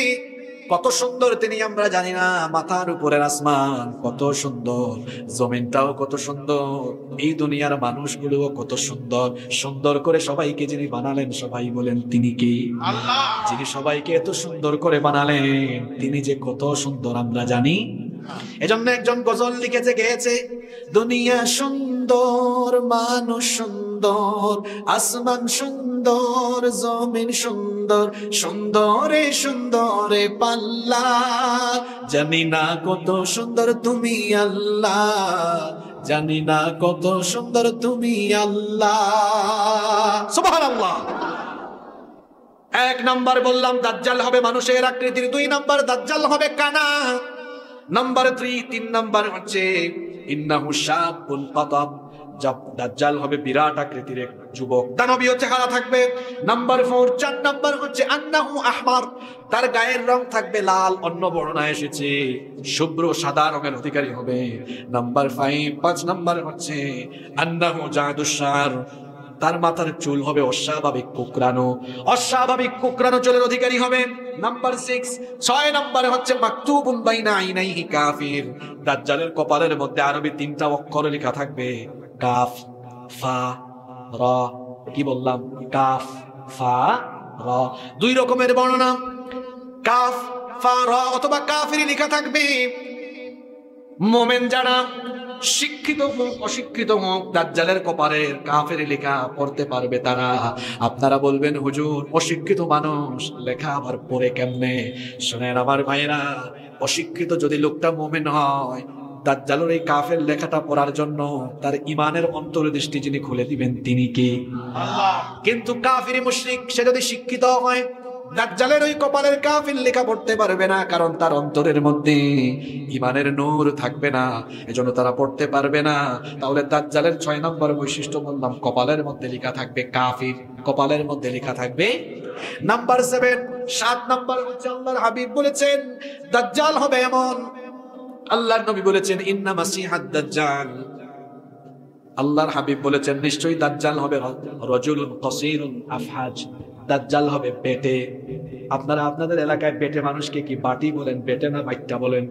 কত সুন্দর তিনি আমরা জানি না। মাথার উপরের আসমান কত সুন্দর, জমিনটাও কত সুন্দর, এই দুনিয়ার মানুষগুলোও কত সুন্দর। সুন্দর করে সবাইকে যিনি বানালেন, সবাই বলেন তিনি কি? আল্লাহ। যিনি সবাইকে এত সুন্দর করে বানালেন, তিনি যে কত সুন্দর আমরা জানি। এজন্য একজন গজল লিখেছে, গেয়েছে, দুনিয়া সুন্দর, মানুষ সুন্দর, আসমান সুন্দর, জমিন সুন্দর, সুন্দরে সুন্দরে পাল্লা, জানি না কত সুন্দর তুমি আল্লাহ, জানি না কত সুন্দর তুমি আল্লাহ। সুবহানাল্লাহ। এক নাম্বার বললাম দাজ্জাল হবে মানুষের আকৃতির, 2 নাম্বার দাজ্জাল হবে কানা, নাম্বার 3 নাম্বার হচ্ছে ইন্নাহু শাবুন কাতাব, দাজ্জাল হবে বিরাট আকৃতির এক যুবক, দানবীয় চেহারা থাকবে। নাম্বার 4 নাম্বার হচ্ছে আন্নাহু আহমার, তার গায়ের রং থাকবে লাল, অন্য বর্ণনায় এসেছে শুভ্র সাদা রঙের অধিকারী হবে। নাম্বার 5 নাম্বার হচ্ছে আন্নাহু জাদুশার, তার মাথার চুল হবে অস্বাভাবিক কুকরানো, অস্বাভাবিক কুকরানো চুলের অধিকারী হবে। নাম্বার 6 নাম্বার হচ্ছে মাকতুবুন বাইনা আইনাইহি কাফির, দাজ্জালের কপালের মধ্যে আরবি 3টা অক্ষর লেখা থাকবে, কাফ ফা র। কি বললাম? কাফ ফা র, 2 রকমের বর্ণনা, কাফ ফা র অথবা কাফির লেখা থাকবে। মোমেন যারা শিক্ষিত হোক অশিক্ষিত হোক, দাজ্জালের কপালের কাফের লেখা পড়তে পারবে তারা। আপনারা বলবেন হুজুর অশিক্ষিত মানুষ লেখা আবার পড়ে কেমনে? শুনেন আমার ভাইরা, অশিক্ষিত যদি লোকটা মুমিন হয়, দাজ্জালের এই কাফের লেখাটা পড়ার জন্য তার ইমানের অন্তর্দৃষ্টি যিনি খুলে দিবেন তিনি কি? আল্লাহ। কিন্তু কাফির মুশরিক সে যদি শিক্ষিত হয়, দাজ্জালের ওই কপালের কাফির লেখা পড়তে পারবে না, কারণ তার অন্তরের মধ্যে ইমানের নূর থাকবে না, এজন্য তারা পড়তে পারবে না। তাহলে দাজ্জালের 6 নম্বর বৈশিষ্ট্য বললাম, কপালের মধ্যে লেখা থাকবে কাফির, কপালের মধ্যে লেখা থাকবে। নাম্বার 7 নাম্বার হচ্ছে আল্লাহর হাবিব বলেছেন দাজ্জাল হবে এমন, আল্লাহর নবী বলেছেন ইন্না মাসিহাদ দাজ্জাল, আল্লাহর হাবিব বলেছেন নিশ্চয়ই দাজ্জাল হবে রাজুলুন কাসীরুন আফহাজ, দাজ্জাল হবে বেটে। আপনারা আপনাদের এলাকায় বেটে মানুষকে কি বাটি বলেন, বেটে না বাইটটা বলেন?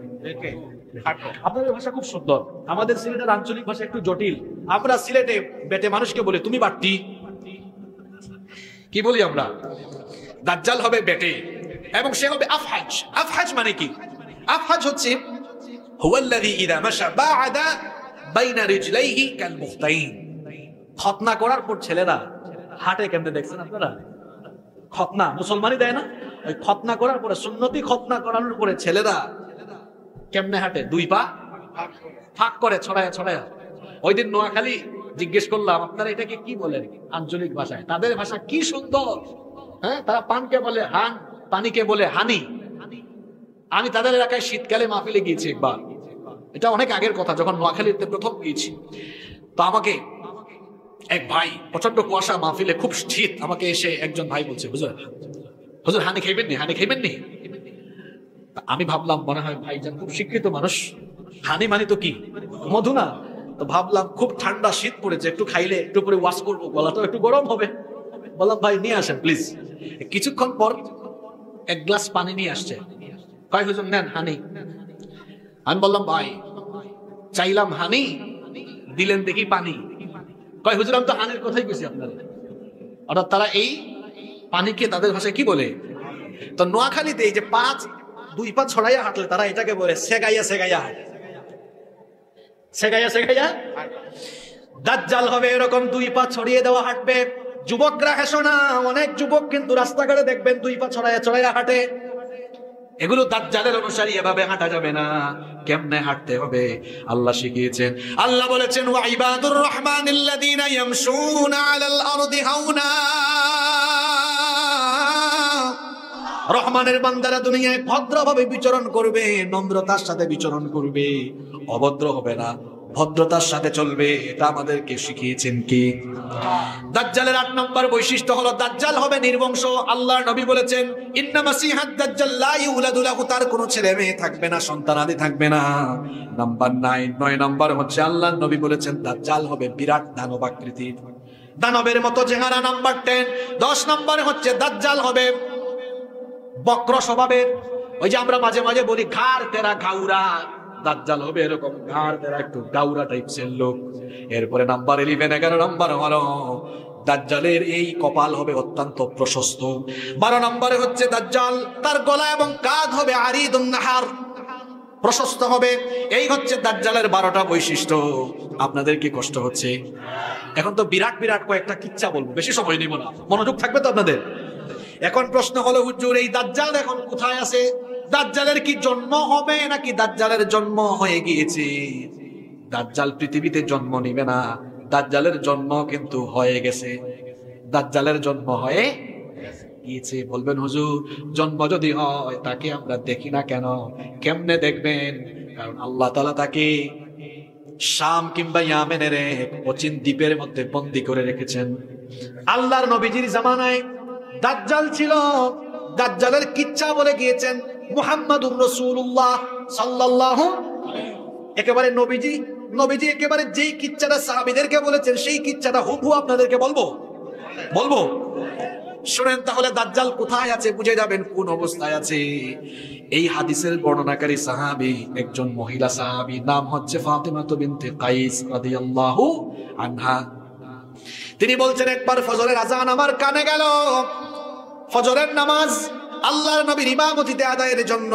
আপনাদের ভাষা খুব সুন্দর, আমাদের সিলেটের আঞ্চলিক ভাষা একটু জটিল। আমরা সিলেটে বেটে মানুষকে বলি তুমি বাট্টি, কি বলি আমরা? দাজ্জাল হবে বেটে এবং সে হবে আফহাজ। আফহাজ মানে কি? আফহাজ হচ্ছে হুয়াল্লাযী ইযা মাশা বা'দা বাইনা রিজলাইহি কাল মুখতাইন। খতনা করার পর ছেলেরা হাঁটে কেমনে দেখছেন আপনারা? খতনা মুসলমানই দেয় না, ওই খতনা করার পরে সুন্নতি খতনা করানোর পরে ছেলেরা কেমনে হাঁটে? 2 পা ফাঁক করে ছড়ায়া ছড়ায়া। ওই দিন নোয়াখালী জিজ্ঞেস করলাম আপনারা এটাকে কি বলেন আঞ্চলিক ভাষায়? তাদের ভাষা কি সুন্দর, হ্যাঁ, তারা পানকে বলে হান, পানিকে বলে হানি। আমি তাদের এলাকায় শীতকালে মাহফিলে গিয়েছি একবার, এটা অনেক আগের কথা, যখন নোয়াখালীতে প্রথম গিয়েছি। তো আমাকে এক ভাই, প্রচন্ড কুয়াশা মাহফিলে, খুব শীত, আমাকে এসে একজন ভাই বলছে হুজুর, হুজুর হানি খাইবেন নি, হানি খাইবেন নি? আমি ভাবলাম মনে হয় ভাইজান খুব শিক্ষিত মানুষ, হানি মানে তো কি মধু না? তো ভাবলাম খুব ঠান্ডা শীত পড়েছে, একটু খাইলে একটু করে ওয়াশ করবো, গলাটা একটু গরম হবে। বললাম ভাই নিয়ে আসেন প্লিজ। কিছুক্ষণ পর 1 গ্লাস পানি নিয়ে আসছে, কয় হুজুর নেন হানি। আমি বললাম ভাই চাইলাম হানি, দিলেন দেখি পানি। কয় হুজুর আমি তো হানির কথাই কইছি আপনারা। অর্থাৎ তারা এই পানিকে তাদের ভাষায় কি বলে? তো নোয়াখালীতে এই যে 2 পা ছড়াইয়া হাঁটলে তারা এটাকে বলে সেগাইয়া সেগাইয়া হাঁটে, সেগাইয়া সেগাইয়া। দাজ্জাল হবে এরকম 2 পা ছড়িয়ে দেওয়া হাঁটবে। যুবকরা হেসো না, অনেক যুবক কিন্তু রাস্তাঘাটে দেখবেন 2 পা ছড়াইয়া ছড়াইয়া হাঁটে। এগুলো দাজ্জালের অনুসারী, এভাবে হাঁটা যাবে না। কেমনে হাঁটতে হবে আল্লাহ শিখিয়েছেন। আল্লাহ বলেছেন ওয়া ইবাদুর রহমানিল্লাযীনা ইয়ামশুনা আলাল আরদি হাওনা, রহমানের বান্দারা দুনিয়ায় ভদ্রভাবে বিচরণ করবে, নম্রতার সাথে বিচরণ করবে, অভদ্র হবে না, ভদ্রতার সাথে চলবে, এটা আমাদেরকে শিখিয়েছেন কি? দাজ্জালের 8 নম্বর বৈশিষ্ট্য হলো দাজ্জাল হবে নির্বংশ। আল্লাহর নবী বলেছেন ইন্না মাসিহাদ দাজ্জাল লা ইউলাদু লাহু, তার কোনো ছেলে মেয়ে থাকবে না, সন্তানাদি থাকবে না। নাম্বার 9 নম্বর হচ্ছে আল্লাহর নবী বলেছেন দাজ্জাল হবে বিরাট দানবাকৃতির, দানবের মতো চেহারা। নাম্বার 10 নম্বরে হচ্ছে দাজ্জাল হবে বক্র স্বভাবের। ওই যে আমরা মাঝে মাঝে বলি ঘাড় তেরা ঘাউরা, দাজ্জাল হবে এরকম ঘাড় তেরা একটু গাউরা টাইপসের লোক। এরপরে নাম্বার 11 নম্বর হলো দাজ্জালের এই কপাল হবে অত্যন্ত প্রশস্ত। 12 নম্বরে হচ্ছে দাজ্জাল তার গলা এবং কাঁধ হবে আরিদুন নাহার, প্রশস্ত হবে। এই হচ্ছে দাজ্জালের 12টা বৈশিষ্ট্য। আপনাদের কি কষ্ট হচ্ছে? এখন তো বিরাট বিরাট কয়েকটা কিচ্ছা বলবো, বেশি সময় নিব না, মনোযোগ থাকবে তো আপনাদের। এখন প্রশ্ন হলো হুজুর এই দাজ্জাল এখন কোথায় আছে? দাজ্জালের কি জন্ম হবে নাকি দাজ্জালের জন্ম হয়ে গিয়েছে? দাজ্জাল পৃথিবীতে জন্ম নিবে না, দাজ্জালের জন্ম কিন্তু হয়ে গেছে। দাজ্জালের জন্ম হয়ে গিয়েছে। বলবেন হুজুর জন্ম যদি হয় তাকে আমরা দেখি না কেন? কেমনে দেখবেন? কারণ আল্লাহ তাআলা তাকে শাম কিংবা ইয়ামেনের এক অচিন দ্বীপের মধ্যে বন্দী করে রেখেছেন। আল্লাহর নবীজির জামানায় দাজ্জাল ছিল। দাজ্জালের কিচ্ছা বলে গিয়েছেন মুহাম্মাদুর রাসূলুল্লাহ সাল্লাল্লাহু, একেবারে নবীজি একেবারে যেই কিচ্ছাটা সাহাবীদেরকে বলেছেন সেই কিচ্ছাটা হুবহু আপনাদেরকে বলবো। শুনেন তাহলে দাজ্জাল কোথায় আছে বুঝে যাবেন কোন অবস্থায় আছে। এই হাদিসের বর্ণনাকারী সাহাবী একজন মহিলা সাহাবী, নাম হচ্ছে ফাতিমা বিনতে কাইস রাদিয়াল্লাহু আনহা। তিনি বলছেন একবার ফজরের আযান আমার কানে গেল। ফজরের নামাজ আল্লাহর নবীর ইমামতিতে আদায়ের জন্য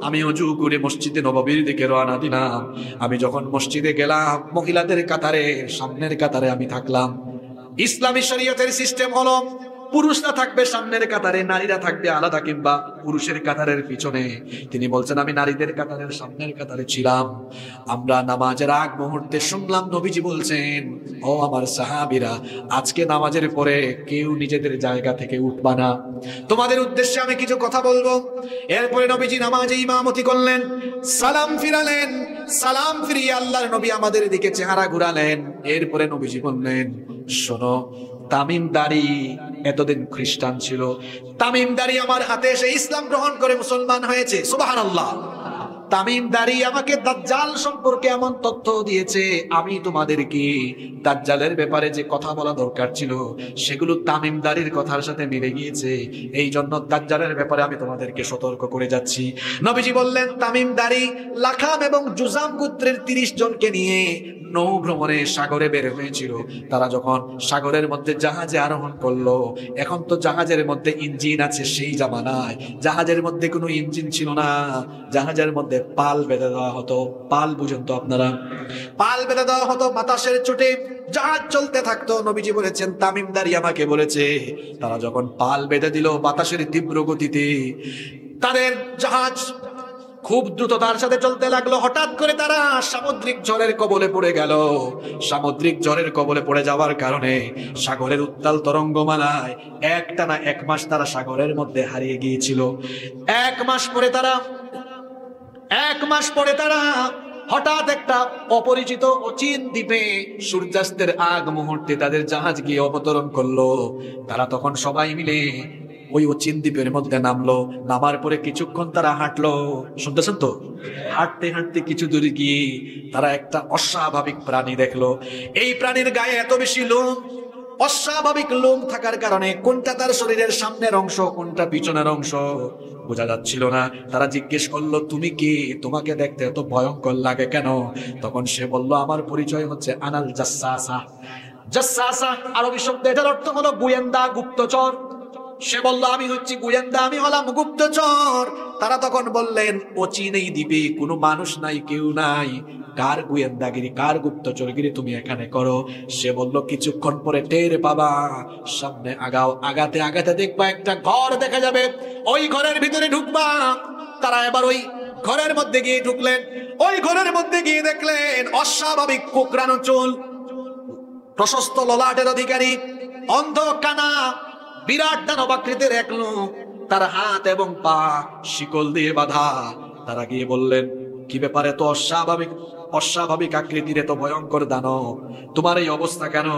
আমি ওযু করে মসজিদে নববীর দিকে রওনা দিলাম। আমি যখন মসজিদে গেলাম মহিলাদের কাতারে সামনের কাতারে আমি থাকলাম। ইসলামী শরীয়তের সিস্টেম হলো পুরুষরা থাকবে সামনের কাতারে, নারীরা থাকবে আলাদা কিংবা পুরুষের কাতারের পিছনে। তিনি বলছেন আমি নারীদের কাতারের সামনের কাতারে ছিলাম। আমরা নামাজের আগ মুহূর্তে শুনলাম নবীজি বলছেন ও আমার সাহাবীরা আজকে নামাজের পরে কেউ নিজেদের জায়গা থেকে উঠবা না, তোমাদের উদ্দেশ্যে আমি কিছু কথা বলবো। এরপরে নবীজি নামাজে ইমামতি করলেন, সালাম ফিরালেন। সালাম ফিরিয়ে আল্লাহর নবী আমাদের দিকে চেহারা ঘুরালেন। এরপরে নবীজি বললেন শোনো, তামিমদারি এতদিন খ্রিস্টান ছিল, তামিমদারি আমার হাতে এসে ইসলাম গ্রহণ করে মুসলমান হয়েছে। সুবহানাল্লাহ। তামিমদারি আমাকে দাজ্জাল সম্পর্কে এমন তথ্য দিয়েছে, আমি তোমাদেরকে দাজ্জালের ব্যাপারে যে কথা বলা দরকার ছিল সেগুলো তামিমদারির কথার সাথে মিলে গিয়েছে। এই জন্য দাজ্জালের ব্যাপারে আমি তোমাদেরকে সতর্ক করে যাচ্ছি। নবীজি বললেন তামিমদারি লাখাম এবং জুজাম গোত্রের 30 জনকে নিয়ে নৌ ভ্রমণে সাগরে বের হয়েছিল। তারা যখন সাগরের মধ্যে জাহাজে আরোহণ করলো, এখন তো জাহাজের মধ্যে ইঞ্জিন আছে, সেই জামানায় জাহাজের মধ্যে কোনো ইঞ্জিন ছিল না। জাহাজের মধ্যে পাল বেঁধে দেওয়া হতো। পাল বুঝেন তো আপনারা? পাল বেঁধে দেওয়া হতো, বাতাসের চোটে জাহাজ চলতে থাকতো। নবীজি বলেছেন তামিমদারি আমাকে বলেছে তারা যখন পাল বেঁধে দিল বাতাসের তীব্র গতিতে, তাদের জাহাজ খুব দ্রুততার সাথে চলতে লাগলো। হঠাৎ করে তারা সামুদ্রিক ঝড়ের কবলে পড়ে গেল। সামুদ্রিক ঝড়ের কবলে পড়ে যাওয়ার কারণে সাগরের উত্তাল তরঙ্গমালায় একটানা 1 মাস তারা সাগরের মধ্যে হারিয়ে গিয়েছিল। 1 মাস পরে তারা হঠাৎ একটা অপরিচিত অচিন দ্বীপে সূর্যাস্তের আগ মুহূর্তে তাদের জাহাজ গিয়ে অবতরণ করলো। তারা তখন সবাই মিলে ওই অচিন দ্বীপের মধ্যে নামলো। নামার পরে কিছুক্ষণ তারা হাঁটলো, শুনতেছেন তো? হাঁটতে হাঁটতে কিছু দূরে গিয়ে তারা একটা অস্বাভাবিক প্রাণী দেখলো। এই প্রাণীর গায়ে এত বেশি লোম, অস্বাভাবিক লোম থাকার কারণে কোনটা তার শরীরের সামনের অংশ কোনটা পিছনের অংশ বোঝা যাচ্ছিল না। তারা জিজ্ঞেস করলো তুমি কি, তোমাকে দেখতে এত ভয়ঙ্কর লাগে কেন? তখন সে বলল আমার পরিচয় হচ্ছে আনাল জাসসাসা। জাসসাসা আরবি শব্দ, এটার অর্থ হলো গোয়েন্দা, গুপ্তচর। সে বলল আমি হচ্ছি গোয়েন্দা, আমি হলাম গুপ্তচর। তারা তখন বললেন অচিন এই দ্বীপে কোনো মানুষ নাই, কেউ নাই, কার গোয়েন্দাগিরি কার গুপ্তচরগিরি তুমি এখানে করো? সে বলল কিছুক্ষণ পরে টের পাবা, সামনে আগাও, আগাতে আগাতে দেখবা একটা ঘর দেখা যাবে, ওই ঘরের ভিতরে ঢুকবা। তারা এবার ওই ঘরের মধ্যে গিয়ে ঢুকলেন। ওই ঘরের মধ্যে গিয়ে দেখলেন অস্বাভাবিক কোকড়ানো চুল, প্রশস্ত ললাটের অধিকারী, অন্ধ কানা, বিরাট দানবাকৃতির এক লোক, তার হাত এবং পা শিকল দিয়ে বাঁধা। তারা গিয়ে বললেন কি ব্যাপারে তো অস্বাভাবিক অস্বাভাবিক আকৃতির, এত ভয়ঙ্কর দানব, তোমার এই অবস্থা কেন,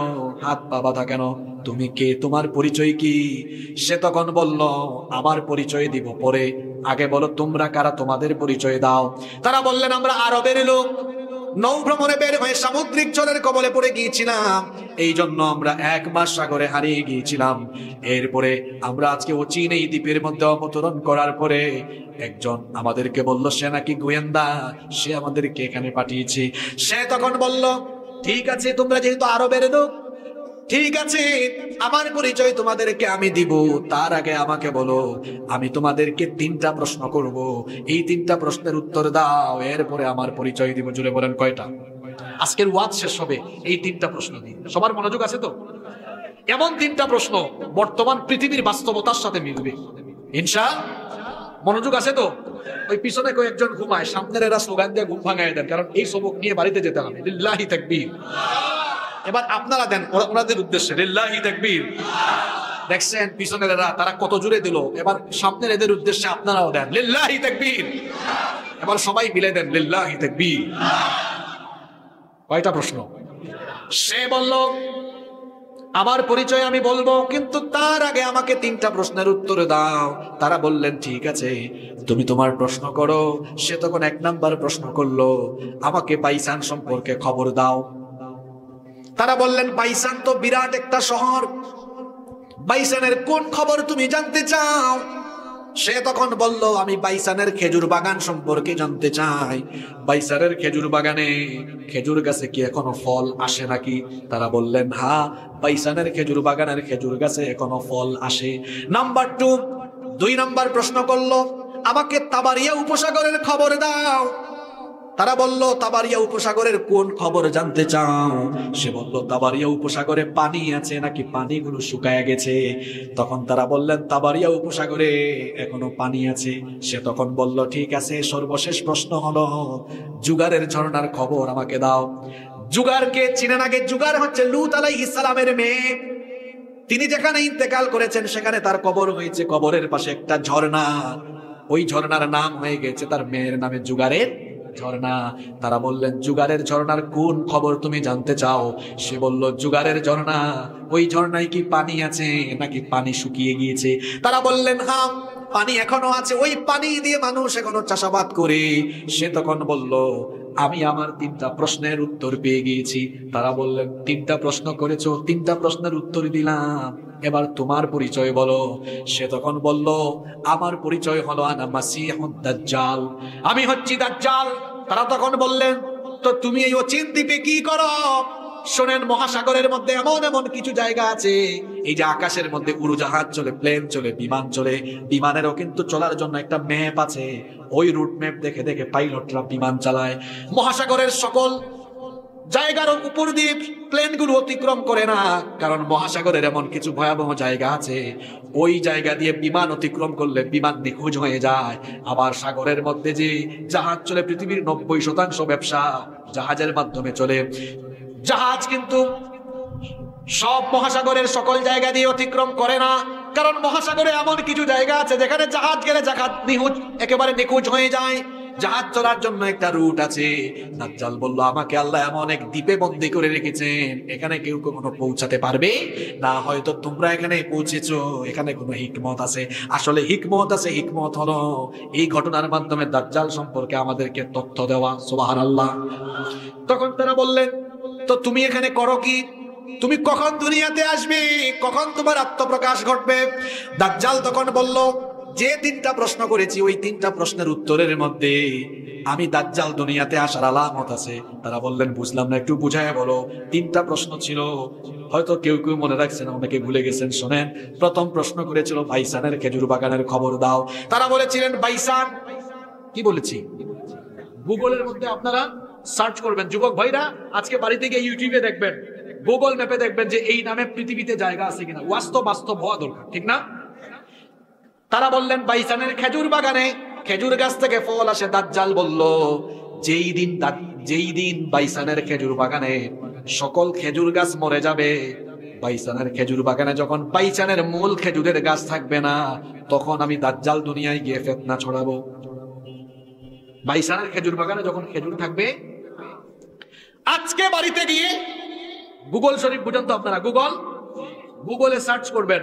হাত পা বাঁধা কেন, তুমি কে, তোমার পরিচয় কি? সে তখন বলল, আমার পরিচয় দিব পরে, আগে বলো তোমরা কারা, তোমাদের পরিচয় দাও। তারা বললেন, আমরা আরবের লোক, নৌ ভ্রমণে বের হয়ে সামুদ্রিক ঝড়ের কবলে পড়ে গিয়েছিলাম, এই জন্য আমরা 1 মাস সাগরে হারিয়ে গিয়েছিলাম। এরপরে আমরা আজকে অচিন এই দ্বীপের মধ্যে অবতরণ করার পরে একজন আমাদেরকে বলল সে নাকি গোয়েন্দা, সে আমাদেরকে এখানে পাঠিয়েছে। সে তখন বলল, ঠিক আছে, তোমরা যেহেতু আরবের লোক, ঠিক আছে, আমার পরিচয় তোমাদেরকে আমি দিব, তার আগে আমাকে বলো, আমি তোমাদেরকে 3টা প্রশ্ন করব, এই 3টা প্রশ্নের উত্তর দাও, এরপরে আমার পরিচয় দিব। জুড়ে বলেন কয়টা? আজকের ওয়াজ শেষ হবে এই 3টা প্রশ্ন দিয়ে। সবার মনোযোগ আছে তো? এমন 3টা প্রশ্ন বর্তমান পৃথিবীর বাস্তবতার সাথে মিলবে ইনশাআল্লাহ। মনোযোগ আছে তো? ওই পিছনে কয়েকজন ঘুমায়, সামনের এরা স্লোগান দিয়ে ঘুম ভাঙায় দেন, কারণ এই সবক নিয়ে বাড়িতে যেতে হবে। লিল্লাহি তাকবীর। এবার আপনারা দেন ওনাদের উদ্দেশ্যে, লিল্লাহি তাকবীর। দেখছেন পিছনের এরা তারা কত জুড়ে দিল, এবার সামনের এদের উদ্দেশ্যে আপনারাও দেন, লিল্লাহি তাকবীর। এবার সবাই মিলে দেন, লিল্লাহি তাকবীর। কয়টা প্রশ্ন? সে বলল, আমার পরিচয় আমি বলবো, কিন্তু তার আগে আমাকে 3টা প্রশ্নের উত্তর দাও। তারা বললেন, ঠিক আছে, তুমি তোমার প্রশ্ন করো। সে তখন 1 নাম্বার প্রশ্ন করলো, আমাকে বাইসান সম্পর্কে খবর দাও। তারা বললেন, বাইসান তো বিরাট একটা শহর, বাইসানের কোন খবর তুমি জানতে চাও? সে তখন বলল, আমি বাইসানের খেজুর বাগান সম্পর্কে জানতে চাই। বাইসানের খেজুর বাগানে খেজুর গাছে কি এখনো ফল আসে নাকি? তারা বললেন, হ্যাঁ, বাইসানের খেজুর বাগানের খেজুর গাছে এখনো ফল আসে। নাম্বার 2 নাম্বার প্রশ্ন করলো, আমাকে তাবারিয়া উপসাগরের খবর দাও। তারা বলল, তাবারিয়া উপসাগরের কোন খবর জানতে চাও? সে বলল, তাবারিয়া উপসাগরে পানি আছে নাকি পানিগুলো শুকায় গেছে? তখন তারা বললেন, তাবারিয়া উপসাগরে এখনো পানি আছে। সে তখন বলল, ঠিক আছে, সর্বশেষ প্রশ্ন হলো, জুগারের ঝর্ণার খবর আমাকে দাও। জুগারকে চিনেন? আগে জুগার হচ্ছে লূত আলাইহিস সালামের মেয়ে। তিনি যেখানে ইন্তেকাল করেছেন সেখানে তার কবর হয়েছে, কবরের পাশে একটা ঝর্ণা, ওই ঝর্ণার নাম হয়ে গেছে তার মেয়ের নামে জুগারের ঝর্ণা। তারা বললেন, জুগারের ঝর্ণার কোন খবর তুমি জানতে চাও? সে বলল, জুগারের ঝর্ণা, ওই ঝর্ণায় কি পানি আছে নাকি পানি শুকিয়ে গিয়েছে? তারা বললেন, হ্যাঁ, পানি এখনো আছে, ওই পানি দিয়ে মানুষ এখনো চাষাবাদ করে। সে তখন বলল, আমি আমার 3টা প্রশ্নের উত্তর পেয়ে গিয়েছি। তারা বললেন, 3টা প্রশ্ন করেছো, 3টা প্রশ্নের উত্তর দিলাম, এবার তোমার পরিচয় বলো। সে তখন বলল, আমার পরিচয় হলো আনা মাসিহুদ দাজ্জাল, আমি হচ্ছি দাজ্জাল। তারা তখন বললেন, তো তুমি এই অচিন দ্বীপে কি করো? শোনেন, মহাসাগরের মধ্যে এমন এমন কিছু জায়গা আছে, এই যে আকাশের মধ্যে উড়োজাহাজ চলে, প্লেন চলে, বিমান চলে, বিমানেরও কিন্তু চলার জন্য একটা ম্যাপ আছে, ওই রুট ম্যাপ দেখে দেখে পাইলটরা বিমান চালায়। মহাসাগরের সকল জায়গার উপর দিয়ে প্লেনগুলো অতিক্রম করে না, কারণ মহাসাগরের এমন কিছু ভয়াবহ জায়গা আছে, ওই জায়গা দিয়ে বিমান অতিক্রম করলে বিমান নিখোঁজ হয়ে যায়। আবার সাগরের মধ্যে যে জাহাজ চলে, পৃথিবীর 90% ব্যবসা জাহাজের মাধ্যমে চলে। জাহাজ কিন্তু সব মহাসাগরের সকল জায়গা দিয়ে অতিক্রম করে না, কারণ মহাসাগরে এমন কিছু জায়গা আছে যেখানে জাহাজ গেলে জাহাজ নিখোঁজ, একেবারে নিখোঁজ হয়ে যায়। জাহাজ চলার জন্য একটা রুট আছে। দাজ্জাল বলল, আমাকে আল্লাহ এমন এক দ্বীপে বন্দী করে রেখেছেন, এখানে কেউ কখনো পৌঁছাতে পারবে না। হয়তো তোমরা এখানে পৌঁছেছো, এখানে কোনো হিকমত আছে। আসলে হিকমত আছে, হিকমত হলো এই ঘটনার মাধ্যমে দাজ্জাল সম্পর্কে আমাদেরকে তথ্য দেওয়া। সুবহানাল্লাহ। তখন তারা বললেন, তো তুমি এখানে করো কি? তুমি কখন দুনিয়াতে আসবে? কখন তোমার আত্মপ্রকাশ ঘটবে? দাজ্জাল তখন বলল, যে 3টা প্রশ্ন করেছি, ওই 3টা প্রশ্নের উত্তরের মধ্যে আমি দাজ্জাল দুনিয়াতে আসার আলামত আছে। তারা বললেন, বুঝলাম না, একটু বুঝায় বলো। 3টা প্রশ্ন ছিল, হয়তো কেউ কেউ মনে রাখছেন, অনেকে ভুলে গেছেন। শোনেন, প্রথম প্রশ্ন করেছিল, বাইসানের খেজুর বাগানের খবর দাও। তারা বলেছিলেন, বাইসান কি বলেছি? গুগলের মধ্যে আপনারা সার্চ করবেন, যুবক ভাইরা আজকে বাড়ি থেকে ইউটিউবে দেখবেন, গুগল ম্যাপে দেখবেন যে এই নামে পৃথিবীতে জায়গা আছে কিনা। বাস্তব হওয়া দরকার, ঠিক না? তারা বললেন, বাইসানের খেজুর বাগানে খেজুর গাছ থেকে ফল আসে। দাজ্জাল বলল, যেই দিন বাইসানের খেজুর বাগানে সকল খেজুর গাছ মরে যাবে, বাইসানের খেজুর বাগানে যখন বাইসানের মূল খেজুরের গাছ থাকবে না, তখন আমি দাজ্জাল দুনিয়ায় গিয়ে ফিতনা ছড়াবো। বাইসানের খেজুর বাগানে যখন খেজুর থাকবে, আজকে বাড়িতে গিয়ে গুগল শরীফ বুঝেন তো আপনারা, গুগলে সার্চ করবেন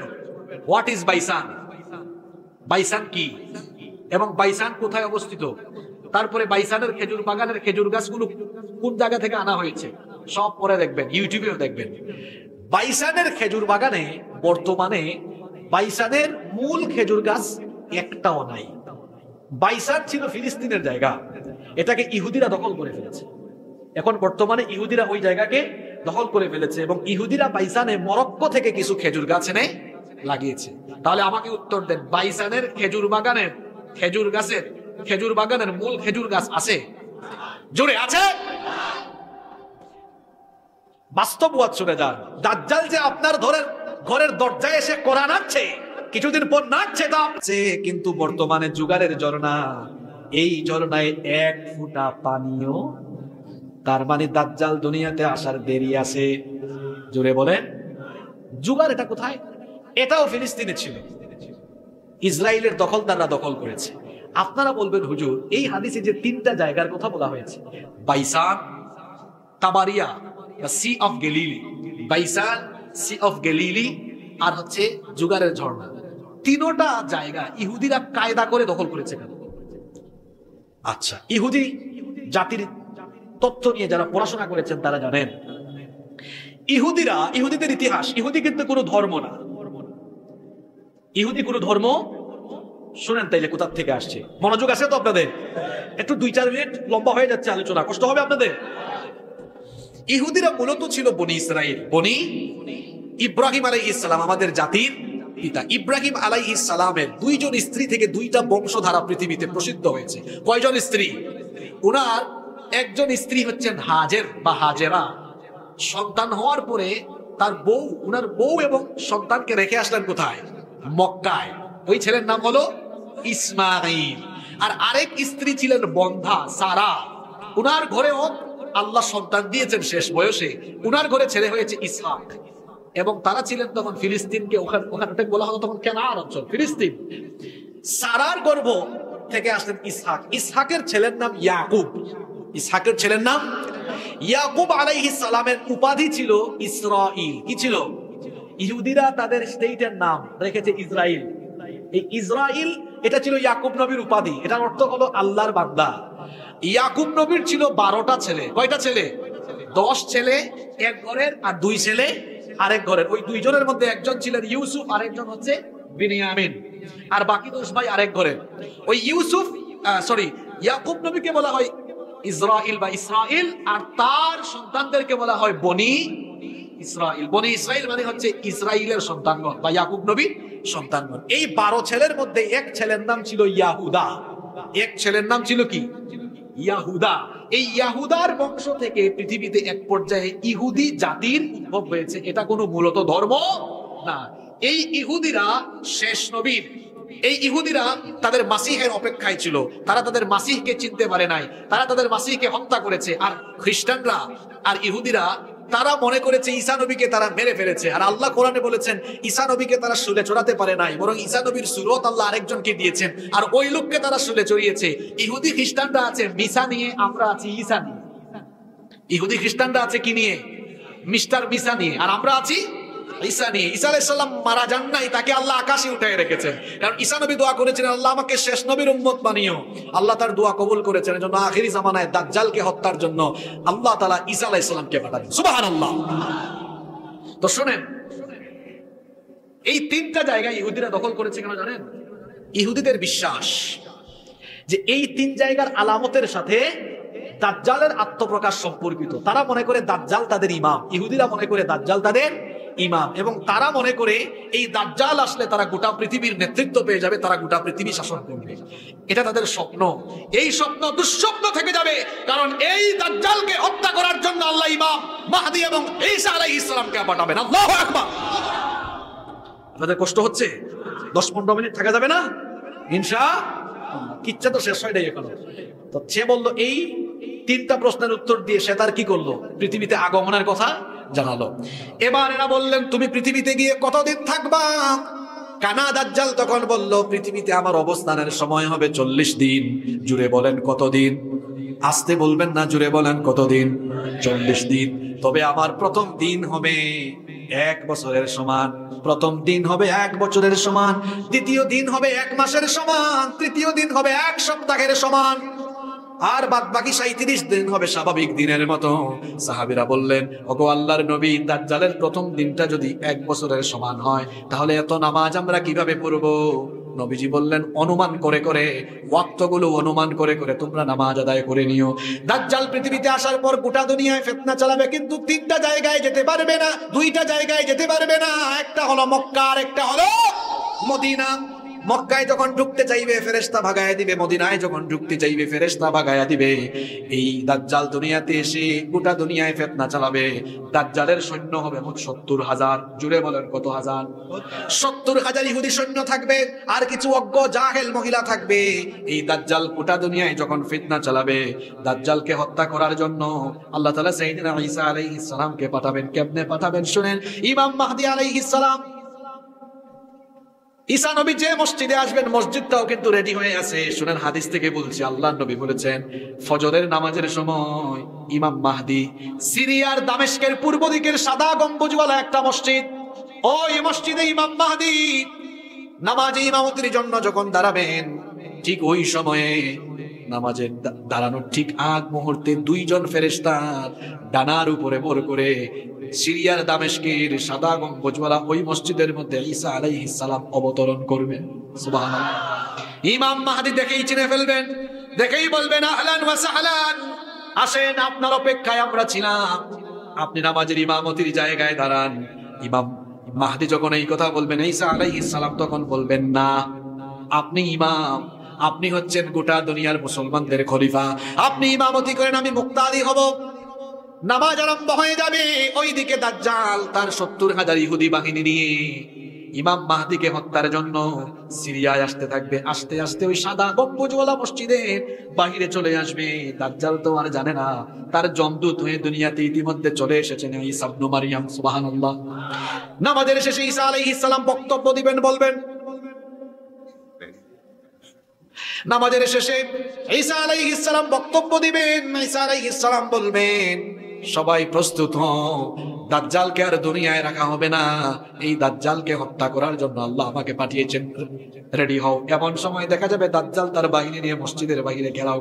হোয়াট ইজ বাইসান, বাইসান কি এবং বাইসান কোথায় অবস্থিত, তারপরে বাইসানের খেজুর বাগানের খেজুর গাছগুলো কোন জায়গা থেকে আনা হয়েছে, সব পরে দেখবেন, ইউটিউবেও দেখবেন। বাইসানের খেজুর বাগানে বর্তমানে বাইসানের মূল খেজুর গাছ একটাও নাই। বাইসান ছিল ফিলিস্তিনের জায়গা, এটাকে ইহুদিরা দখল করে ফেলেছে। এখন বর্তমানে ইহুদিরা ওই জায়গাকে দখল করে ফেলেছে এবং ইহুদিরা বাইসানে মরক্কো থেকে কিছু খেজুর গাছ এনে লাগিয়েছে। তাহলে আমাকে উত্তর দেন, বাইসানের খেজুর বাগানের খেজুর বাগানের মূল খেজুর গাছ আছে? জোরে আছে? বাস্তববাদ শুনে যান, দাজ্জাল যে আপনার ঘরের দরজায় এসে কোরআন আনছে, কিছুদিন পর নাচছে তা কিন্তু বর্তমানে জুগারের ঝর্ণা, এই ঝর্ণায় এক ফোঁটা পানিও, তার মানে দাজ্জাল দুনিয়াতে আসার দেরি আছে। জোরে বলেন, জুগার এটা কোথায়? এটাও ফিলিস্তিনে ছিল, ইসরায়েলের দখলদাররা দখল করেছে। আপনারা বলবেন হুজুর, এই হাদিসে যে তিনটা জায়গার কথা বলা হয়েছে, Baysan, Tabariya, sea of Galilee, Baysan, sea of Galilee, আর হচ্ছে জুগারের ঝর্ণা, তিনটা জায়গা ইহুদিরা কায়দা করে দখল করেছে কেন? আচ্ছা, ইহুদি জাতির তথ্য নিয়ে যারা পড়াশোনা করেছেন তারা জানেন, ইহুদিদের ইতিহাস, ইহুদি কিন্তু কোনো ধর্ম না, ইহুদি কোনো ধর্ম। শুনেন তাইলে কোথা থেকে আসছে, মনোযোগ আছে তো আপনাদের? একটু 2-4 মিনিট লম্বা হয়ে যাচ্ছে আলোচনা, কষ্ট হবে আপনাদের। ইহুদিরা মূলত ছিল বনি ইসরাইল, বনি ইব্রাহিম আলাইহিস সালাম, আমাদের জাতির পিতা ইব্রাহিম আলাইহিস সালামের 2জন স্ত্রী থেকে 2টা বংশধারা পৃথিবীতে প্রসিদ্ধ হয়েছে। কয়জন স্ত্রী? উনার একজন স্ত্রী হচ্ছেন হাজের বা হাজেরা। সন্তান হওয়ার পরে তার বউ, উনার বউ এবং সন্তানকে রেখে আসলেন কোথায়? মক্কায়। ওই ছেলের নাম হলো ইসমাঈল। আর আরেক স্ত্রী ছিলেন বন্ধা, সারা। উনার ঘরেও আল্লাহ সন্তান দিয়েছেন শেষ বয়সে, উনার ঘরে ছেলে হয়েছে ইসহাক। এবং তারা ছিলেন তখন ফিলিস্তিনকে, ওখানে বলা হতো তখন কেনান অঞ্চল, ফিলিস্তিন। সারার গর্ভ থেকে আসলেন ইসহাক। ইসহাকের ছেলের নাম ইয়াকুব। ইসহাকের ছেলের নাম ইয়াকুব আলাইহিস সালামের উপাধি ছিল ইসরাইল। কি ছিল? ইহুদিরা তাদের স্টেটের নাম রেখেছে ইসরাইল। এই ইসরাইল এটা ছিল ইয়াকুব নবীর উপাধি, এটার অর্থ হলো আল্লাহর বান্দা। ইয়াকুব নবীর ছিল 12টা ছেলে। কয়টা ছেলে? 10 ছেলে এক ঘরের আর 2 ছেলে আরেক ঘরের। ওই 2 জনের মধ্যে একজন ছিলেন ইউসুফ, আরেকজন হচ্ছে বিনিয়ামিন, আর বাকি 10 ভাই আরেক ঘরের। ওই ইয়াকুব নবীকে বলা হয় ইসরাইল বা ইসরাইল, আর তার সন্তানদেরকে বলা হয় বনি ইসরাইল। বনি ইসরাইল মানে হচ্ছে ইসরাইলের সন্তানগণ বা ইয়াকুব নবীর সন্তানগণ। এই 12 ছেলের মধ্যে এক ছেলের নাম ছিল ইয়াহুদা। এক ছেলের নাম ছিল কি? ইয়াহুদা। এই ইয়াহুদার বংশ থেকে পৃথিবীতে এক পর্যায়ে ইহুদি জাতির উদ্ভব হয়েছে। এটা কোনো মূলত ধর্ম না। এই ইহুদিরা শেষ নবীর, এই ইহুদিরা তাদের মাসিহের অপেক্ষায় ছিল। তারা তাদের মাসিহকে চিনতে পারে নাই, তারা তাদের মাসিহকে হত্যা করেছে। আর খ্রিস্টানরা আর ইহুদিরা তারা মনে করেছে ঈসা নবীকে তারা মেরে ফেলেছে। আর আল্লাহ কোরআনে বলেছেন ঈসা নবীকে তারা শুলে চড়াতে পারে নাই, বরং ঈসা নবীর সুরত আল্লাহ আরেকজনকে দিয়েছেন, আর ওই লোককে তারা শুলে চড়িয়েছে। ইহুদি খ্রিস্টানরা আছে মিসা নিয়ে, আমরা আছি ঈসা নিয়ে। ইহুদি খ্রিস্টানরা আছে কি নিয়ে? মিস্টার মিসা নিয়ে, আর আমরা আছি ঈসা নিয়ে। ঈসা আলাইহিস সালাম মারা যান নাই, তাকে আল্লাহ আকাশে উঠায় রেখেছেন। কারণ ঈসা নবী দোয়া করেছিলেন, আল্লাহ আমাকে শেষ নবীর উম্মত বানিও। আল্লাহ তার দোয়া কবুল করেছেন। এজন্য আখিরি জামানায় দাজ্জালকে হত্যার জন্য আল্লাহ তাআলা ঈসা আলাইহিস সালামকে পাঠালেন। সুবহানাল্লাহ। তো শুনেন, এই 3টা জায়গা ইহুদিরা দখল করেছে কেন জানেন? ইহুদিদের বিশ্বাস যে এই 3 জায়গার আলামতের সাথে দাজ্জালের আত্মপ্রকাশ সম্পর্কিত। তারা মনে করে দাজ্জাল তাদের ইমাম। ইহুদিরা মনে করে দাজ্জাল তাদের ইমাম, এবং তারা মনে করে এই দাজ্জাল আসলে তারা গোটা পৃথিবীর নেতৃত্ব পেয়ে যাবে, তারা গোটা পৃথিবী শাসন করবে। এটা তাদের স্বপ্ন। এই স্বপ্ন দুঃস্বপ্ন থেকে যাবে, কারণ এই দাজ্জালকে হত্যা করার জন্য আল্লাহ ইমাম মাহদী এবং ঈসা আলাইহিস সালামকে পাঠাবেন। আল্লাহু আকবার। আপনাদের কষ্ট হচ্ছে? 10-15 মিনিট থাকা যাবে না ইনশাআল্লাহ? কিচ্ছা তো শেষ হয় নাই এখনো। তো সে বলল, এই 3টা প্রশ্নের উত্তর দিয়ে সে তার কি করলো? পৃথিবীতে আগমনের কথা জানালো। এবার এরা বললেন, তুমি পৃথিবীতে গিয়ে কতদিন থাকবা? কানা দাজ্জাল তখন বলল, পৃথিবীতে আমার অবস্থানের সময় হবে 40 দিন। জুড়ে বলেন কতদিন? আসতে বলবেন না, জুড়ে বলেন কতদিন? 40 দিন। তবে আমার প্রথম দিন হবে 1 বছরের সমান, প্রথম দিন হবে 1 বছরের সমান, দ্বিতীয় দিন হবে 1 মাসের সমান, তৃতীয় দিন হবে 1 সপ্তাহের সমান, আর বাদ বাকি 37 দিন হবে স্বাভাবিক দিনের মতো। সাহাবীরা বললেন, ওগো আল্লাহর নবী, দাজ্জালের প্রথম দিনটা যদি 1 বছরের সমান হয়, তাহলে এত নামাজ আমরা কিভাবে পড়বো? নবীজি বললেন, অনুমান করে করে, ওয়াক্তগুলো অনুমান করে করে তোমরা নামাজ আদায় করে নিও। দাজ্জাল পৃথিবীতে আসার পর গোটা দুনিয়ায় ফিতনা চালাবে, কিন্তু 3টা জায়গায় যেতে পারবে না, 2টা জায়গায় যেতে পারবে না। একটা হলো মক্কা আর একটা হলো মদিনা। মক্কায় যখন ঢুকতে চাইবে ফেরেশতা ভাগায়া দিবে, মদিনায় যখন ঢুকতে চাইবে ফেরেশতা ভাগায়া দিবে। এই দাজ্জাল দুনিয়াতে এসে গোটা দুনিয়ায় ফিতনা চালাবে। দাজ্জালের সৈন্য হবে মোট 70,000। জুড়ে বলেন কত হাজার? 70,000 ইহুদি সৈন্য থাকবে, আর কিছু অজ্ঞ জাহেল মহিলা থাকবে। এই দাজ্জাল গোটা দুনিয়ায় যখন ফিতনা চালাবে, দাজ্জালকে হত্যা করার জন্য আল্লাহ তাআলা সাইয়েদনা ঈসা আলাইহিস সালামকে পাঠাবেন। কেমনে পাঠাবেন শুনেন। ইমাম মাহদী আলাইহিস সালাম, ঈসা নবী যে মসজিদে আসবেন, মসজিদটাও কিন্তু রেডি হয়ে আছে। শুনেন, হাদিস থেকে বলছি, আল্লাহর নবী বলেছেন, ফজরের নামাজের সময় ইমাম মাহদী সিরিয়ার দামেস্কের পূর্ব দিকের সাদা গম্বুজওয়ালা একটা মসজিদ, ওই মসজিদে ইমাম মাহদী নামাজে ইমামতির জন্য যখন দাঁড়াবেন, ঠিক ওই সময়ে নামাজের দাঁড়ানোর ঠিক আগ মুহূর্তে 2 জন ফেরেশতা ডানার উপরে ভর করে সিরিয়ার দামেস্কের সাদা গম্বুজওয়ালা ওই মসজিদের মধ্যে ঈসা আলাইহিস সালাম অবতরণ করবেন। সুবহানাল্লাহ। ইমাম মাহদী দেখেই চিনে ফেলবেন, দেখেই বলবেন, আহলান ওয়া সাহলান, আসেন, আপনার অপেক্ষায় আমরা ছিলাম, আপনি নামাজের ইমামতির জায়গায় দাঁড়ান। ইমাম মাহদী যখন এই কথা বলবেন, ঈসা আলাইহিস সালাম তখন বলবেন, না, আপনি ইমাম, আপনি হচ্ছেন গোটা দুনিয়ার মুসলমানদের খলিফা, আপনি ইমামতি করেন, আমি মুক্তাদি হব। নামাজ আরম্ভ হয়ে যাবে। ওইদিকে দাজ্জাল তার 70,000 ইহুদি বাহিনী নিয়ে ইমাম মাহদীকে হত্যার জন্য সিরিয়ায় আসতে থাকবে। আস্তে আস্তে ওই সাদা গম্বুজওয়ালা মসজিদের বাহিরে চলে আসবে। দাজ্জাল তো আর জানে না, তার জমদূত হয়ে দুনিয়াতে ইতিমধ্যে চলে এসেছেন ঈসা ইবনে মারইয়াম। সুবহানাল্লাহ। নামাজের শেষে ঈসা আলাইহিস সালাম বক্তব্য দিবেন, বলবেন, নামাজের শেষে ঈসা আলাইহিস সালাম বক্তব্য দিবেন। ঈসা আলাইহিস সালাম বলবেন, সবাই প্রস্তুত হও, দাজ্জালকে আর দুনিয়ায় রাখা হবে না, এই দাজ্জালকে হত্যা করার জন্য আল্লাহ আমাকে পাঠিয়েছেন, রেডি হও। এমন সময় দেখা যাবে দাজ্জাল তার বাহিনী নিয়ে মসজিদের বাইরে ঘেরাও